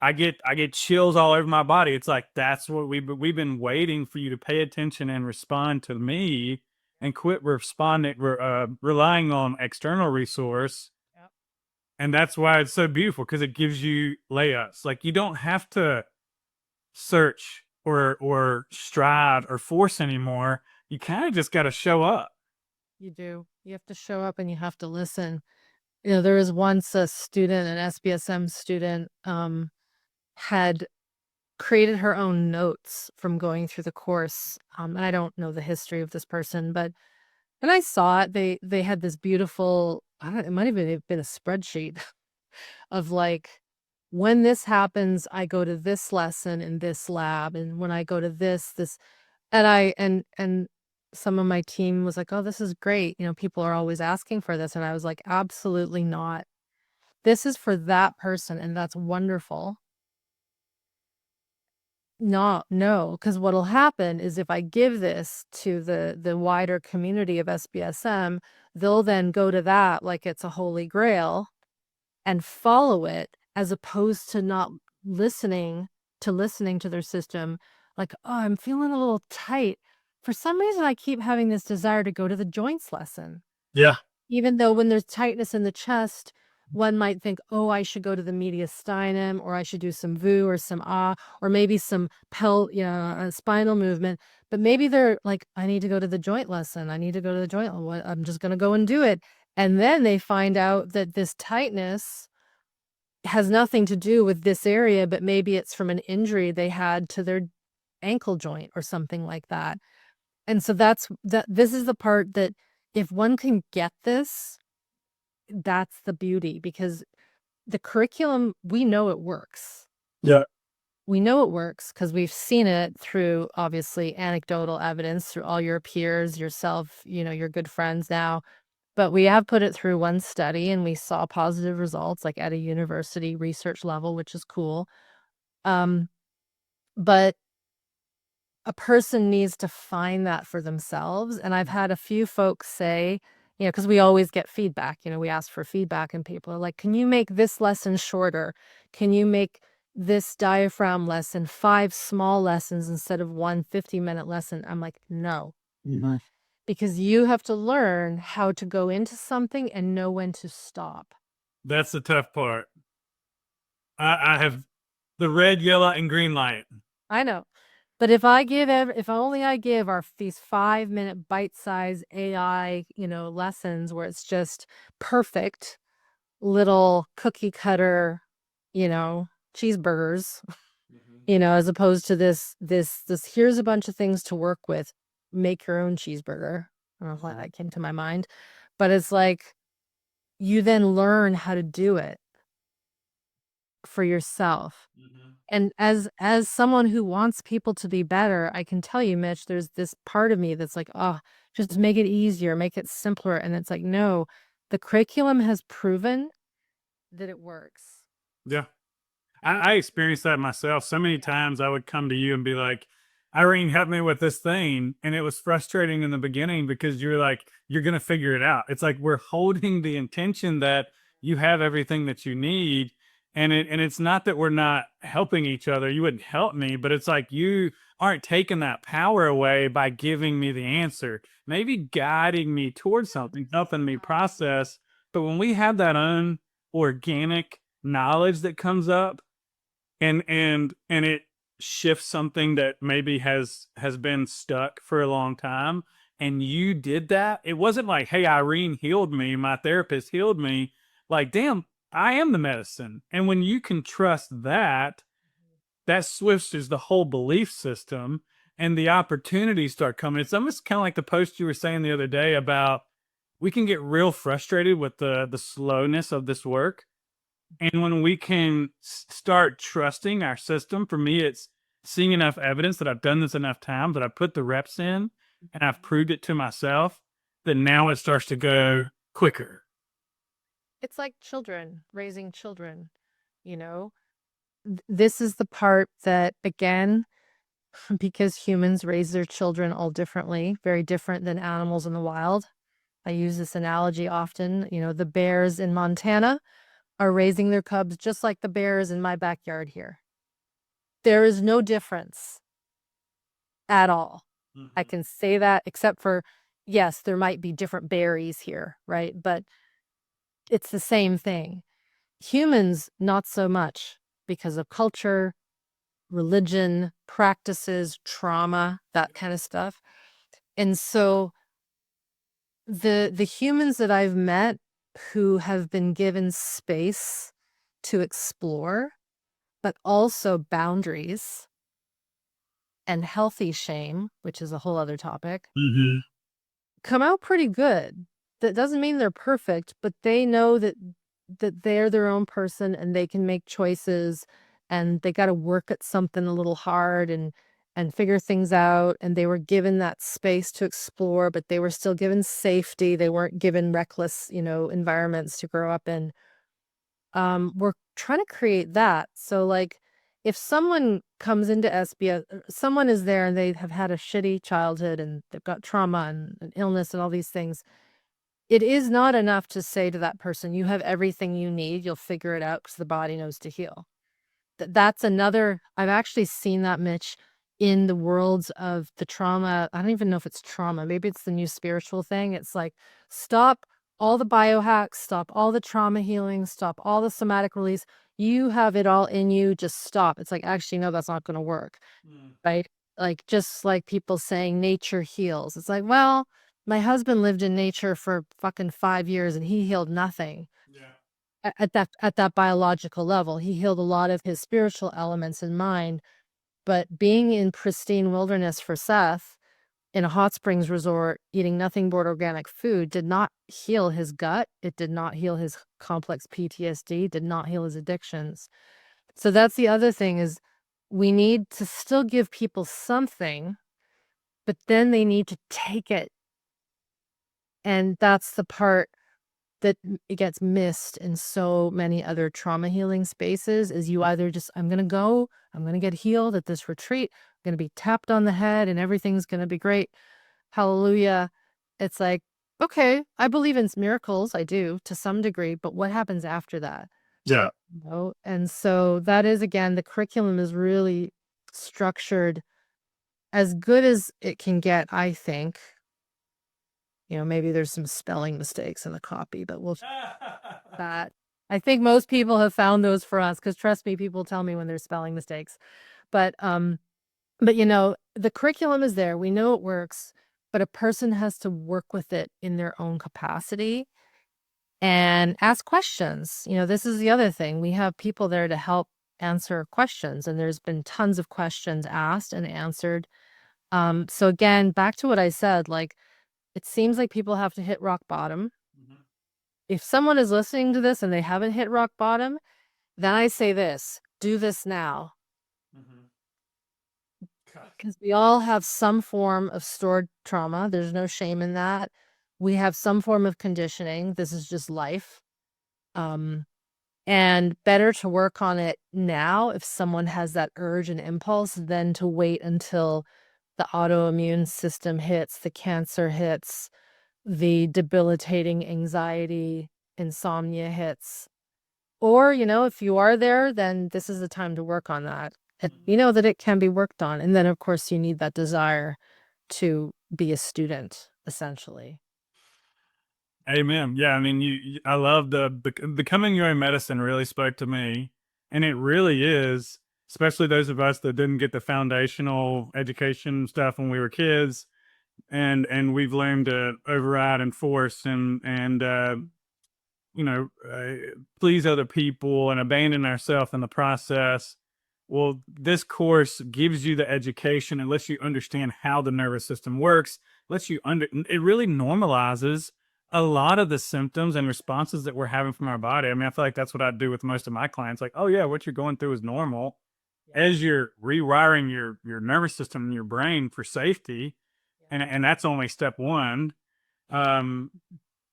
I get chills all over my body. It's like that's what we've been waiting for you to pay attention and respond to me and quit relying on external resource. Yep. And that's why it's so beautiful because it gives you layups. Like you don't have to search or strive or force anymore. You kind of just got to show up. You do. You have to show up and you have to listen. There was once a student, an SBSM student, had created her own notes from going through the course. And I don't know the history of this person, but and I saw it. They had this beautiful, I don't, it might have been a spreadsheet of like when this happens, I go to this lesson in this lab, and when I go to this, and and some of my team was like, "Oh, this is great. You know, people are always asking for this." And I was like, "Absolutely not. This is for that person, and that's wonderful." No, because what'll happen is if I give this to the wider community of SBSM, they'll then go to that like it's a holy grail and follow it, as opposed to not listening to their system. Like, "Oh, I'm feeling a little tight. For some reason, I keep having this desire to go to the joints lesson." Yeah. Even though when there's tightness in the chest, one might think, "Oh, I should go to the mediastinum, or I should do some VU or some ah, or maybe some spinal movement." But maybe they're like, "I need to go to the joint lesson. I need to go to the joint. What? I'm just going to go and do it." And then they find out that this tightness has nothing to do with this area, but maybe it's from an injury they had to their ankle joint or something like that. And so this is the part that, if one can get this, that's the beauty, because the curriculum, we know it works. Yeah. We know it works because we've seen it through, obviously, anecdotal evidence through all your peers, yourself, your good friends now. But we have put it through one study and we saw positive results, like at a university research level, which is cool. But a person needs to find that for themselves. And I've had a few folks say, because we always get feedback, we ask for feedback, and people are like, "Can you make this lesson shorter? Can you make this diaphragm lesson 5 small lessons instead of one 50-minute lesson?" I'm like, "No, Mhm. because you have to learn how to go into something and know when to stop." That's the tough part. I have the red, yellow, and green light. I know. But if only I give these 5-minute bite-size AI, lessons where it's just perfect little cookie cutter, you know, cheeseburgers, Mhm. as opposed to this here's a bunch of things to work with. Make your own cheeseburger. I don't know why that came to my mind. But it's like, you then learn how to do it for yourself. Mhm. And as someone who wants people to be better, I can tell you, Mitch, there's this part of me that's like, "Oh, just make it easier, make it simpler." And it's like, no, the curriculum has proven that it works. Yeah. I experienced that myself. So many times I would come to you and be like, Irene, help me with this thing. And it was frustrating in the beginning because you're like, you're going to figure it out. It's like we're holding the intention that you have everything that you need. And it's not that we're not helping each other. You wouldn't help me, but it's like you aren't taking that power away by giving me the answer, maybe guiding me towards something, helping me process. But when we have that own organic knowledge that comes up, and it shifts something that maybe has been stuck for a long time, and you did that. It wasn't like, "Hey, Irene healed me, my therapist healed me." Like, damn, I am the medicine. And when you can trust that, that switches the whole belief system, and the opportunities start coming. It's almost kind of like the post you were saying the other day about, we can get real frustrated with the slowness of this work, and when we can start trusting our system. For me, it's seeing enough evidence that I've done this enough times, that I put the reps in and I've proved it to myself, that now it starts to go quicker. It's like children, raising children, you know? This is the part that, again, because humans raise their children all differently, very different than animals in the wild. I use this analogy often. The bears in Montana are raising their cubs just like the bears in my backyard here. There is no difference at all. I Mhm. can say that, except for, yes, there might be different berries here, right? But it's the same thing. Humans, not so much, because of culture, religion, practices, trauma, that kind of stuff. And so the humans that I've met who have been given space to explore, but also boundaries and healthy shame, which is a whole other topic, Mhm. come out pretty good. That doesn't mean they're perfect, but they know that that they're their own person and they can make choices, and they got to work at something a little hard and figure things out, and they were given that space to explore, but they were still given safety. They weren't given reckless, environments to grow up in. We're trying to create that. So like if someone comes into SBS, someone is there and they have had a shitty childhood and they've got trauma and illness and all these things, it is not enough to say to that person, you have everything you need, you'll figure it out because the body knows to heal. That's another, I've actually seen that, Mitch, in the worlds of the trauma. I don't even know if it's trauma. Maybe it's the new spiritual thing. It's like, stop all the biohacks, stop all the trauma healing, stop all the somatic release. You have it all in you. Just stop. It's like, actually, no, that's not going to work. Mm. Right. Like, just like people saying nature heals. It's like, well, my husband lived in nature for fucking 5 years and he healed nothing Yeah. at that biological level. He healed a lot of his spiritual elements in mind, but being in pristine wilderness for Seth in a hot springs resort, eating nothing but organic food did not heal his gut. It did not heal his complex PTSD, did not heal his addictions. So that's the other thing is we need to still give people something, but then they need to take it. And that's the part that it gets missed in so many other trauma healing spaces is you either just, I'm going to get healed at this retreat. I'm going to be tapped on the head and everything's going to be great. Hallelujah. It's like, okay, I believe in miracles. I do to some degree, but what happens after that? Yeah. And so that is, again, the curriculum is really structured as good as it can get, I think. Maybe there's some spelling mistakes in the copy, but we'll that. I think most people have found those for us because trust me, people tell me when there's spelling mistakes. But the curriculum is there. We know it works, but a person has to work with it in their own capacity and ask questions. This is the other thing. We have people there to help answer questions, and there's been tons of questions asked and answered. So again, back to what I said, like, it seems like people have to hit rock bottom. Mhm. If someone is listening to this and they haven't hit rock bottom, then I say this, do this now. Mhm. God. Because we all have some form of stored trauma. There's no shame in that. We have some form of conditioning. This is just life. And better to work on it now if someone has that urge and impulse than to wait until the autoimmune system hits, the cancer hits, the debilitating anxiety, insomnia hits. Or, if you are there, then this is the time to work on that. And you know that it can be worked on. And then, of course, you need that desire to be a student, essentially. Amen. Yeah, I mean, I love the becoming your own medicine really spoke to me, and it really is, especially those of us that didn't get the foundational education stuff when we were kids, and we've learned to override and force and you know, please other people and abandon ourselves in the process. Well, this course gives you the education and lets you understand how the nervous system works, lets you it really normalizes a lot of the symptoms and responses that we're having from our body. I mean, I feel like that's what I do with most of my clients. Like, oh yeah, what you're going through is normal. Yeah. As you're rewiring your nervous system and your brain for safety, and that's only step one. Um,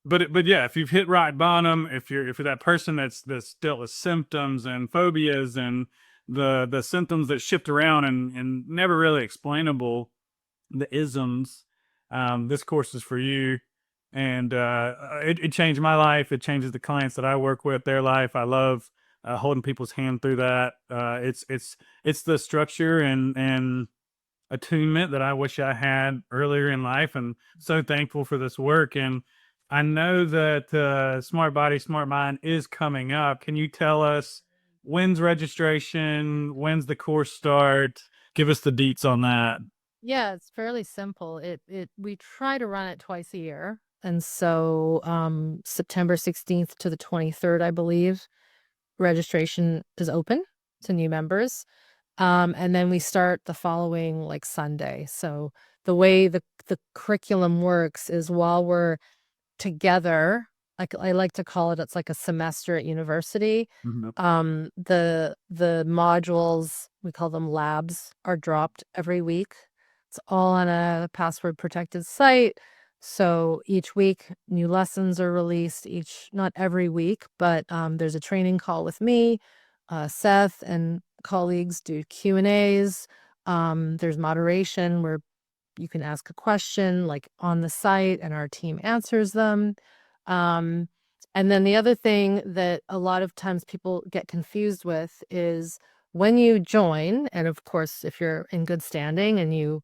but yeah, if you've hit rock bottom, if you're that person that's dealt with symptoms and phobias and the symptoms that shift around and never really explainable, the isms, this course is for you. And it changed my life. It changes the clients that I work with, their life. I love holding people's hand through that. It's the structure and attunement that I wish I had earlier in life, and so thankful for this work. And I know that Smart Body, Smart Mind is coming up. Can you tell us when's registration? When's the course start? Give us the deets on that. Yeah, it's fairly simple. We try to run it twice a year. And so September 16th to the 23rd, I believe, registration is open to new members. And then we start the following like Sunday. So the way the curriculum works is while we're together, I like to call it, it's like a semester at university. Mhm. The modules, we call them labs, are dropped every week. It's all on a password protected site. So each week, new lessons are released, not every week, but there's a training call with me. Seth and colleagues do Q&As. There's moderation where you can ask a question like on the site and our team answers them. Um, and then the other thing that a lot of times people get confused with is when you join, and of course, if you're in good standing and you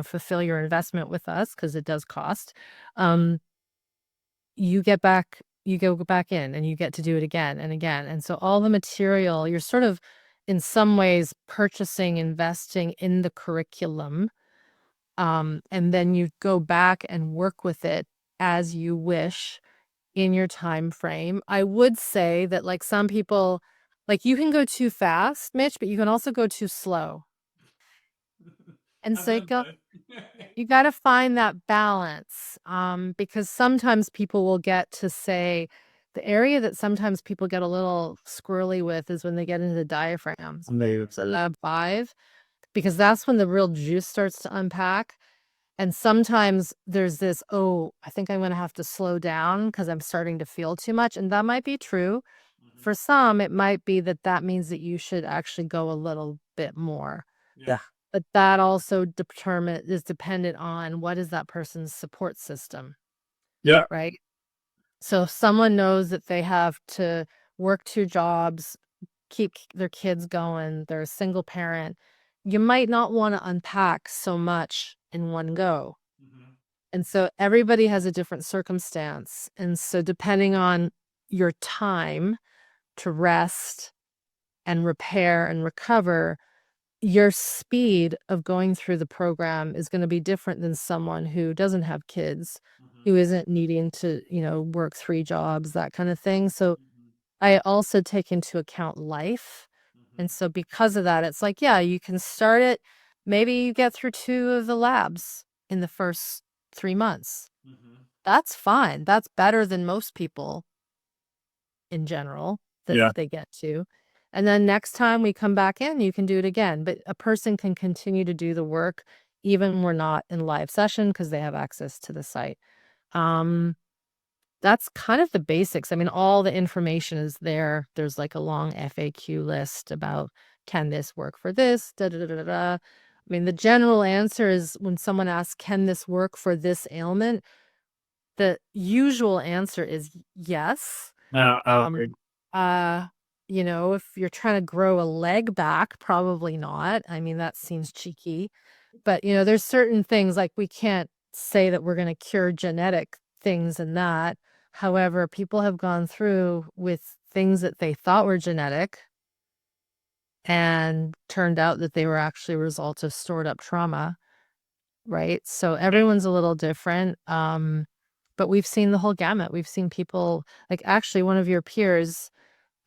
fulfill your investment with us, because it does cost, you go back in and you get to do it again and again. And so all the material, you're sort of in some ways purchasing, investing in the curriculum. And then you go back and work with it as you wish in your time frame. I would say that like some people, like you can go too fast, Mitch, but you can also go too slow. And I've so done both. you got to find that balance, because sometimes people will get to say the area that sometimes people get a little squirrely with is when they get into the diaphragms. So lab 5, because that's when the real juice starts to unpack. And sometimes there's this, oh, I think I'm going to have to slow down because I'm starting to feel too much. And that might be true. Mhm. For some, it might be that that means that you should actually go a little bit more. Yeah. But that also is dependent on what is that person's support system, Yeah. right? So if someone knows that they have to work 2 jobs, keep their kids going, they're a single parent, you might not want to unpack so much in one go. Mhm. And so everybody has a different circumstance. And so depending on your time to rest and repair and recover, your speed of going through the program is going to be different than someone who doesn't have kids, Mhm. who isn't needing to, work 3 jobs, that kind of thing. So Mhm. I also take into account life. And Mhm. so because of that, it's like, yeah, you can start it. Maybe you get through 2 of the labs in the first 3 months. Mhm. That's fine. That's better than most people in general that Yeah. they get to. And then next time we come back in, you can do it again. But a person can continue to do the work even when we're not in live session because they have access to the site. Um, that's kind of the basics. I mean, all the information is there. There's like a long FAQ list about can this work for this? Da, da, da, da, da. I mean, the general answer is when someone asks, can this work for this ailment? The usual answer is yes. No, Um, uh, if you're trying to grow a leg back, probably not. I mean, that seems cheeky. But, there's certain things like we can't say that we're going to cure genetic things and that. However, people have gone through with things that they thought were genetic and turned out that they were actually a result of stored up trauma, right? So everyone's a little different. But we've seen the whole gamut. We've seen people like actually one of your peers,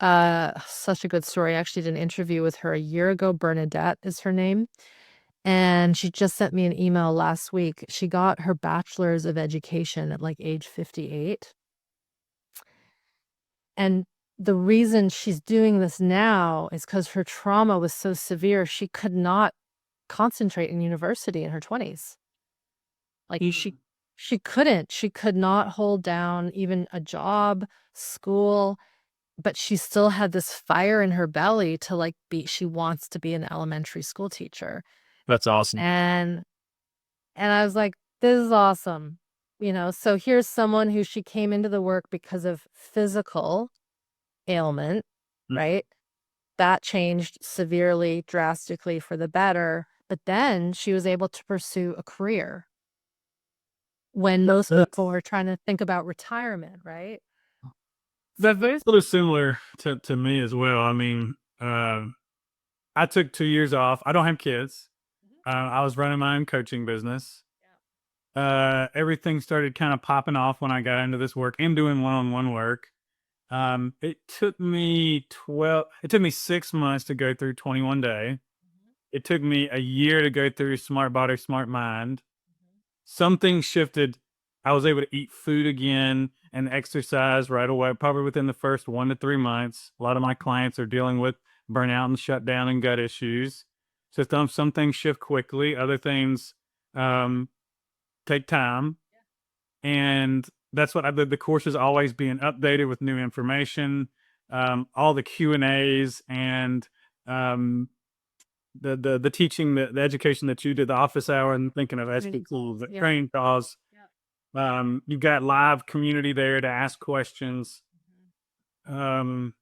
such a good story. I actually did an interview with her a year ago. Bernadette is her name. And she just sent me an email last week. She got her bachelor's of education at like age 58. And the reason she's doing this now is because her trauma was so severe, she could not concentrate in university in her 20s. Like she couldn't. She could not hold down even a job, school, but she still had this fire in her belly to like she wants to be an elementary school teacher. That's awesome. And I was like, this is awesome. So here's someone who she came into the work because of physical ailment, Mhm. right? That changed severely, drastically for the better. But then she was able to pursue a career when most people are trying to think about retirement, right? That's a little similar to me as well. I mean, I took 2 years off. I don't have kids. Mhm. I was running my own coaching business. Yeah. Everything started kind of popping off when I got into this work and doing one-on-one work. It took me 6 months to go thugh 21 day. Mhm. It took me a year to go through smart body, smart mind. Mhm. Something shifted. I was able to eat food again. and exercise right away, probably within the first 1 to 3 months. A lot of my clients are dealing with burnout and shutdown and gut issues. So some things shift quickly, other things um, take time. And that's what the course is always being updated with new information, all the Q&As and um, the teaching, the education that you did, the office hour, and thinking of Training SPCs, calls. the Yeah. training calls. You've got live community there to ask questions. Um,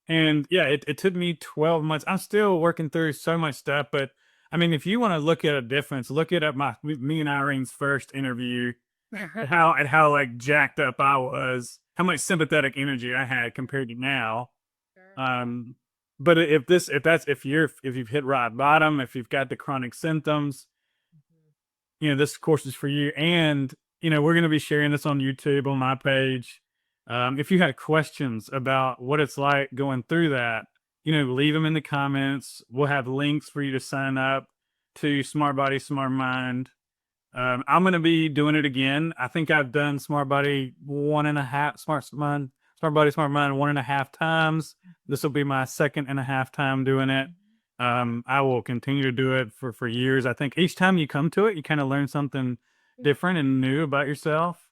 and yeah, it took me 12 months. I'm still working through so much stuff, but I mean, if you want to look at a difference, look at me and Irene's first interview, how like jacked up I was, how much sympathetic energy I had compared to now. Sure. Um, but if you've hit rock bottom, if you've got the chronic symptoms, this course is for you. And we're going to be sharing this on YouTube on my page. If you had questions about what it's like going through that, leave them in the comments. We'll have links for you to sign up to Smart Body, Smart Mind. I'm going to be doing it again. I think I've done Smart Body one and a half, Smart Body, Smart Mind 1.5 times. This will be my second and a half time doing it. I will continue to do it for years. I think each time you come to it, you kind of learn something different and new about yourself.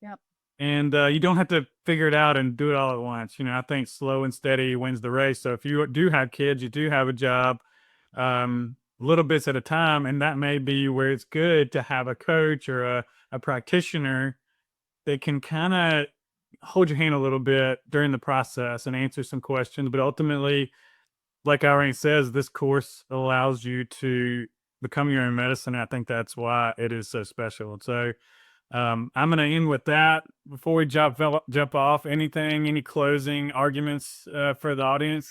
Yep. And you don't have to figure it out and do it all at once. I think slow and steady wins the race. So if you do have kids, you do have a job, little bits at a time, and that may be where it's good to have a coach or a practitioner that can kind of hold your hand a little bit during the process and answer some questions. But ultimately, like Irene says, this course allows you to become your own medicine. I think that's why it is so special. And so I'm going to end with that. Before we jump off, any closing arguments for the audience?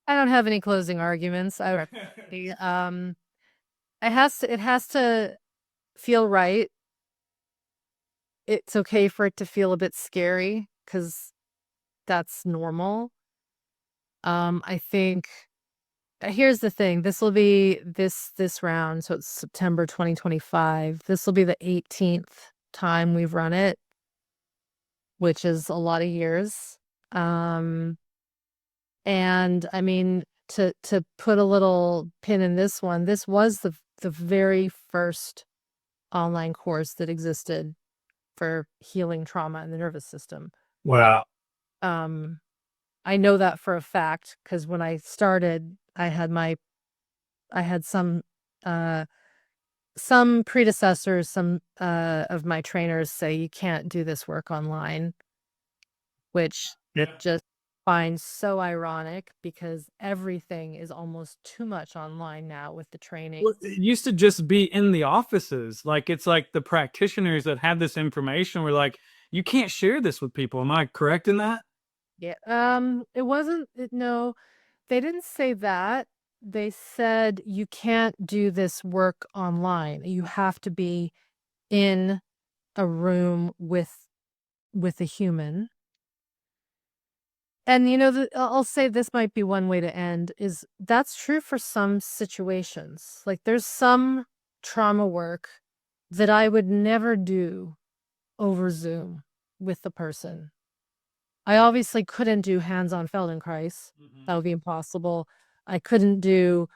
I don't have any closing arguments. It has to feel right. It's okay for it to feel a bit scary because that's normal. I think here's the thing. This will be this round, so it's September 2025. This will be the 18th time we've run it, which is a lot of years. And I mean, to put a little pin in this one, this was the very first online course that existed for healing trauma in the nervous system. Wow. I know that for a fact because when I started, I had some predecessors, some of my trainers say you can't do this work online, which just find so ironic because everything is almost too much online now with the training. Well, it used to just be in the offices. Like it's like the practitioners that have this information were like, you can't share this with people. Am I correct in that? Yeah. It wasn't, no, they didn't say that. They said you can't do this work online. You have to be in a room with a human. And I'll say this might be one way to end is that's true for some situations. Like there's some trauma work that I would never do over Zoom with the person. I obviously couldn't do hands-on Feldenkrais. That would be impossible. I couldn't do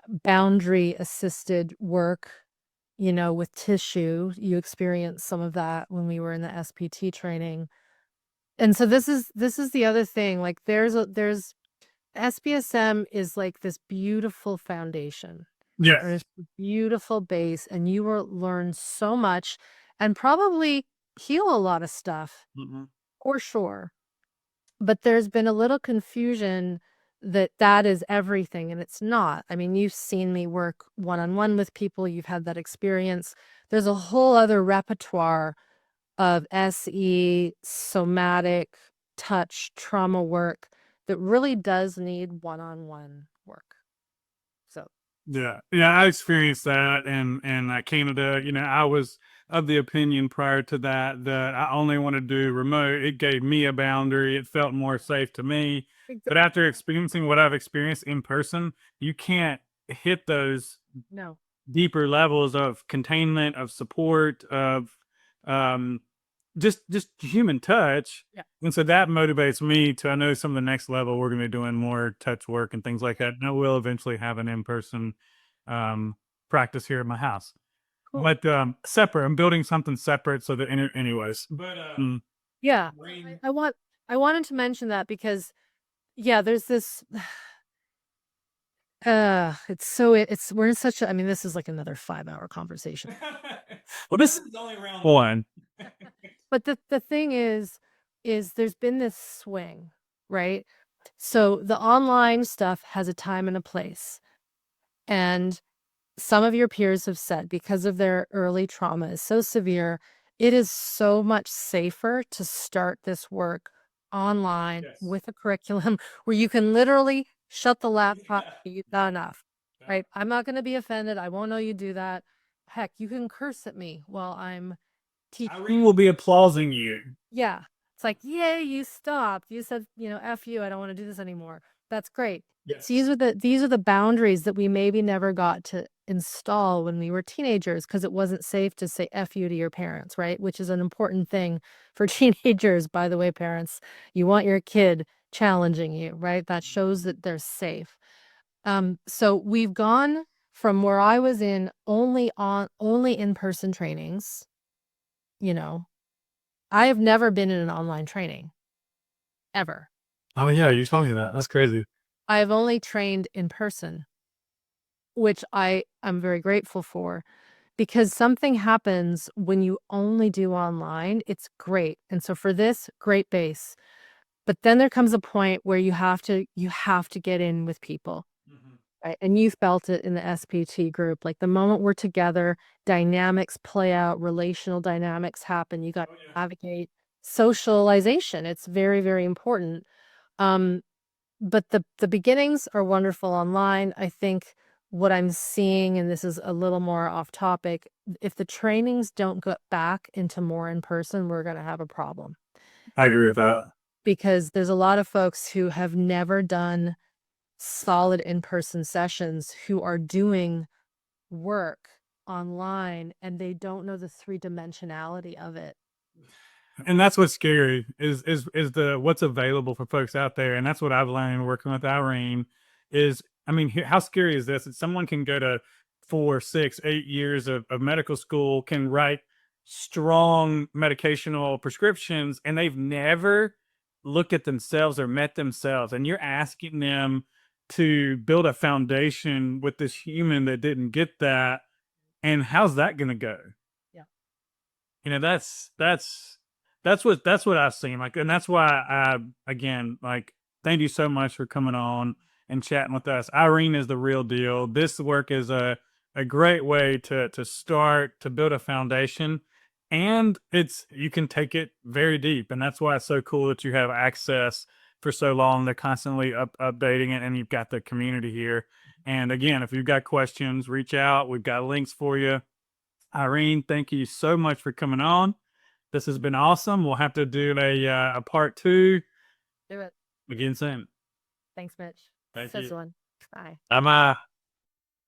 boundary assisted work, with tissue. You experienced some of that when we were in the SPT training. And so this is the other thing. Like there's SPSM is like this beautiful foundation. Yes. Or this beautiful base, and you will learn so much and probably heal a lot of stuff. For sure. But there's been a little confusion that is everything, and it's not. I mean, you've seen me work one-on-one with people. You've had that experience. There's a whole other repertoire of SE, somatic, touch, trauma work that really does need one-on-one work. So Yeah, I experienced that in Canada. I was of the opinion prior to that I only want to do remote. It gave me a boundary. It felt more safe to me. But after experiencing what I've experienced in person, you can't hit those no. deeper levels of containment, of support, of just human touch. Yeah. And so that motivates me to, I know some of the next level we're going to be doing more touch work and things like that. And I will eventually have an in-person practice here at my house. Cool. But separate, I'm building something separate so that anyways. But Yeah. Irene, I wanted to mention that because there's this we're in such a, I mean, this is like another 5-hour conversation. well, this is only round one. But the thing is there's been this swing, right? So the online stuff has a time and a place. And some of your peers have said because of their early trauma is so severe, it is so much safer to start this work online with a curriculum where you can literally shut the laptop. You've done enough, right? I'm not going to be offended. I won't know you do that. Heck, you can curse at me while I'm teaching. Irene will be applauding you. Yeah. It's like, yay, you stopped. You said, F you, I don't want to do this anymore. That's great. Yes. These are the boundaries that we maybe never got to install when we were teenagers because it wasn't safe to say F you to your parents, right? Which is an important thing for teenagers, by the way, parents. You want your kid challenging you, right? That shows that they're safe. So we've gone from where I was in only in-person trainings, I have never been in an online training, ever. Oh yeah, you told me that. That's crazy. I've only trained in person, which I'm very grateful for because something happens when you only do online. It's great. And so for this, great base. But then there comes a point where you have to get in with people. Right? And you felt it in the SPT group. Like the moment we're together, dynamics play out, relational dynamics happen. You got to navigate socialization. It's very, very important. But the beginnings are wonderful online. I think what I'm seeing, and this is a little more off topic, if the trainings don't get back into more in person, we're going to have a problem. I agree with that. Because there's a lot of folks who have never done solid in-person sessions who are doing work online and they don't know the three-dimensionality of it. And that's what's scary is the what's available for folks out there. And that's what I've learned working with Irene is, I mean, how scary is this? That someone can go to 4, 6, 8 years of medical school, can write strong medicational prescriptions, and they've never looked at themselves or met themselves. And you're asking them to build a foundation with this human that didn't get that. And how's that going to go? Yeah. That's what I've seen. Like, and that's why again, like, thank you so much for coming on and chatting with us. Irene is the real deal. This work is a great way to start to build a foundation, and you can take it very deep. And that's why it's so cool that you have access for so long. They're constantly updating it, and you've got the community here. And again, if you've got questions, reach out. We've got links for you. Irene, thank you so much for coming on. This has been awesome. We'll have to do a part 2. Do it. Again soon. Thanks, Mitch. Thank This you. one. Bye. Bye.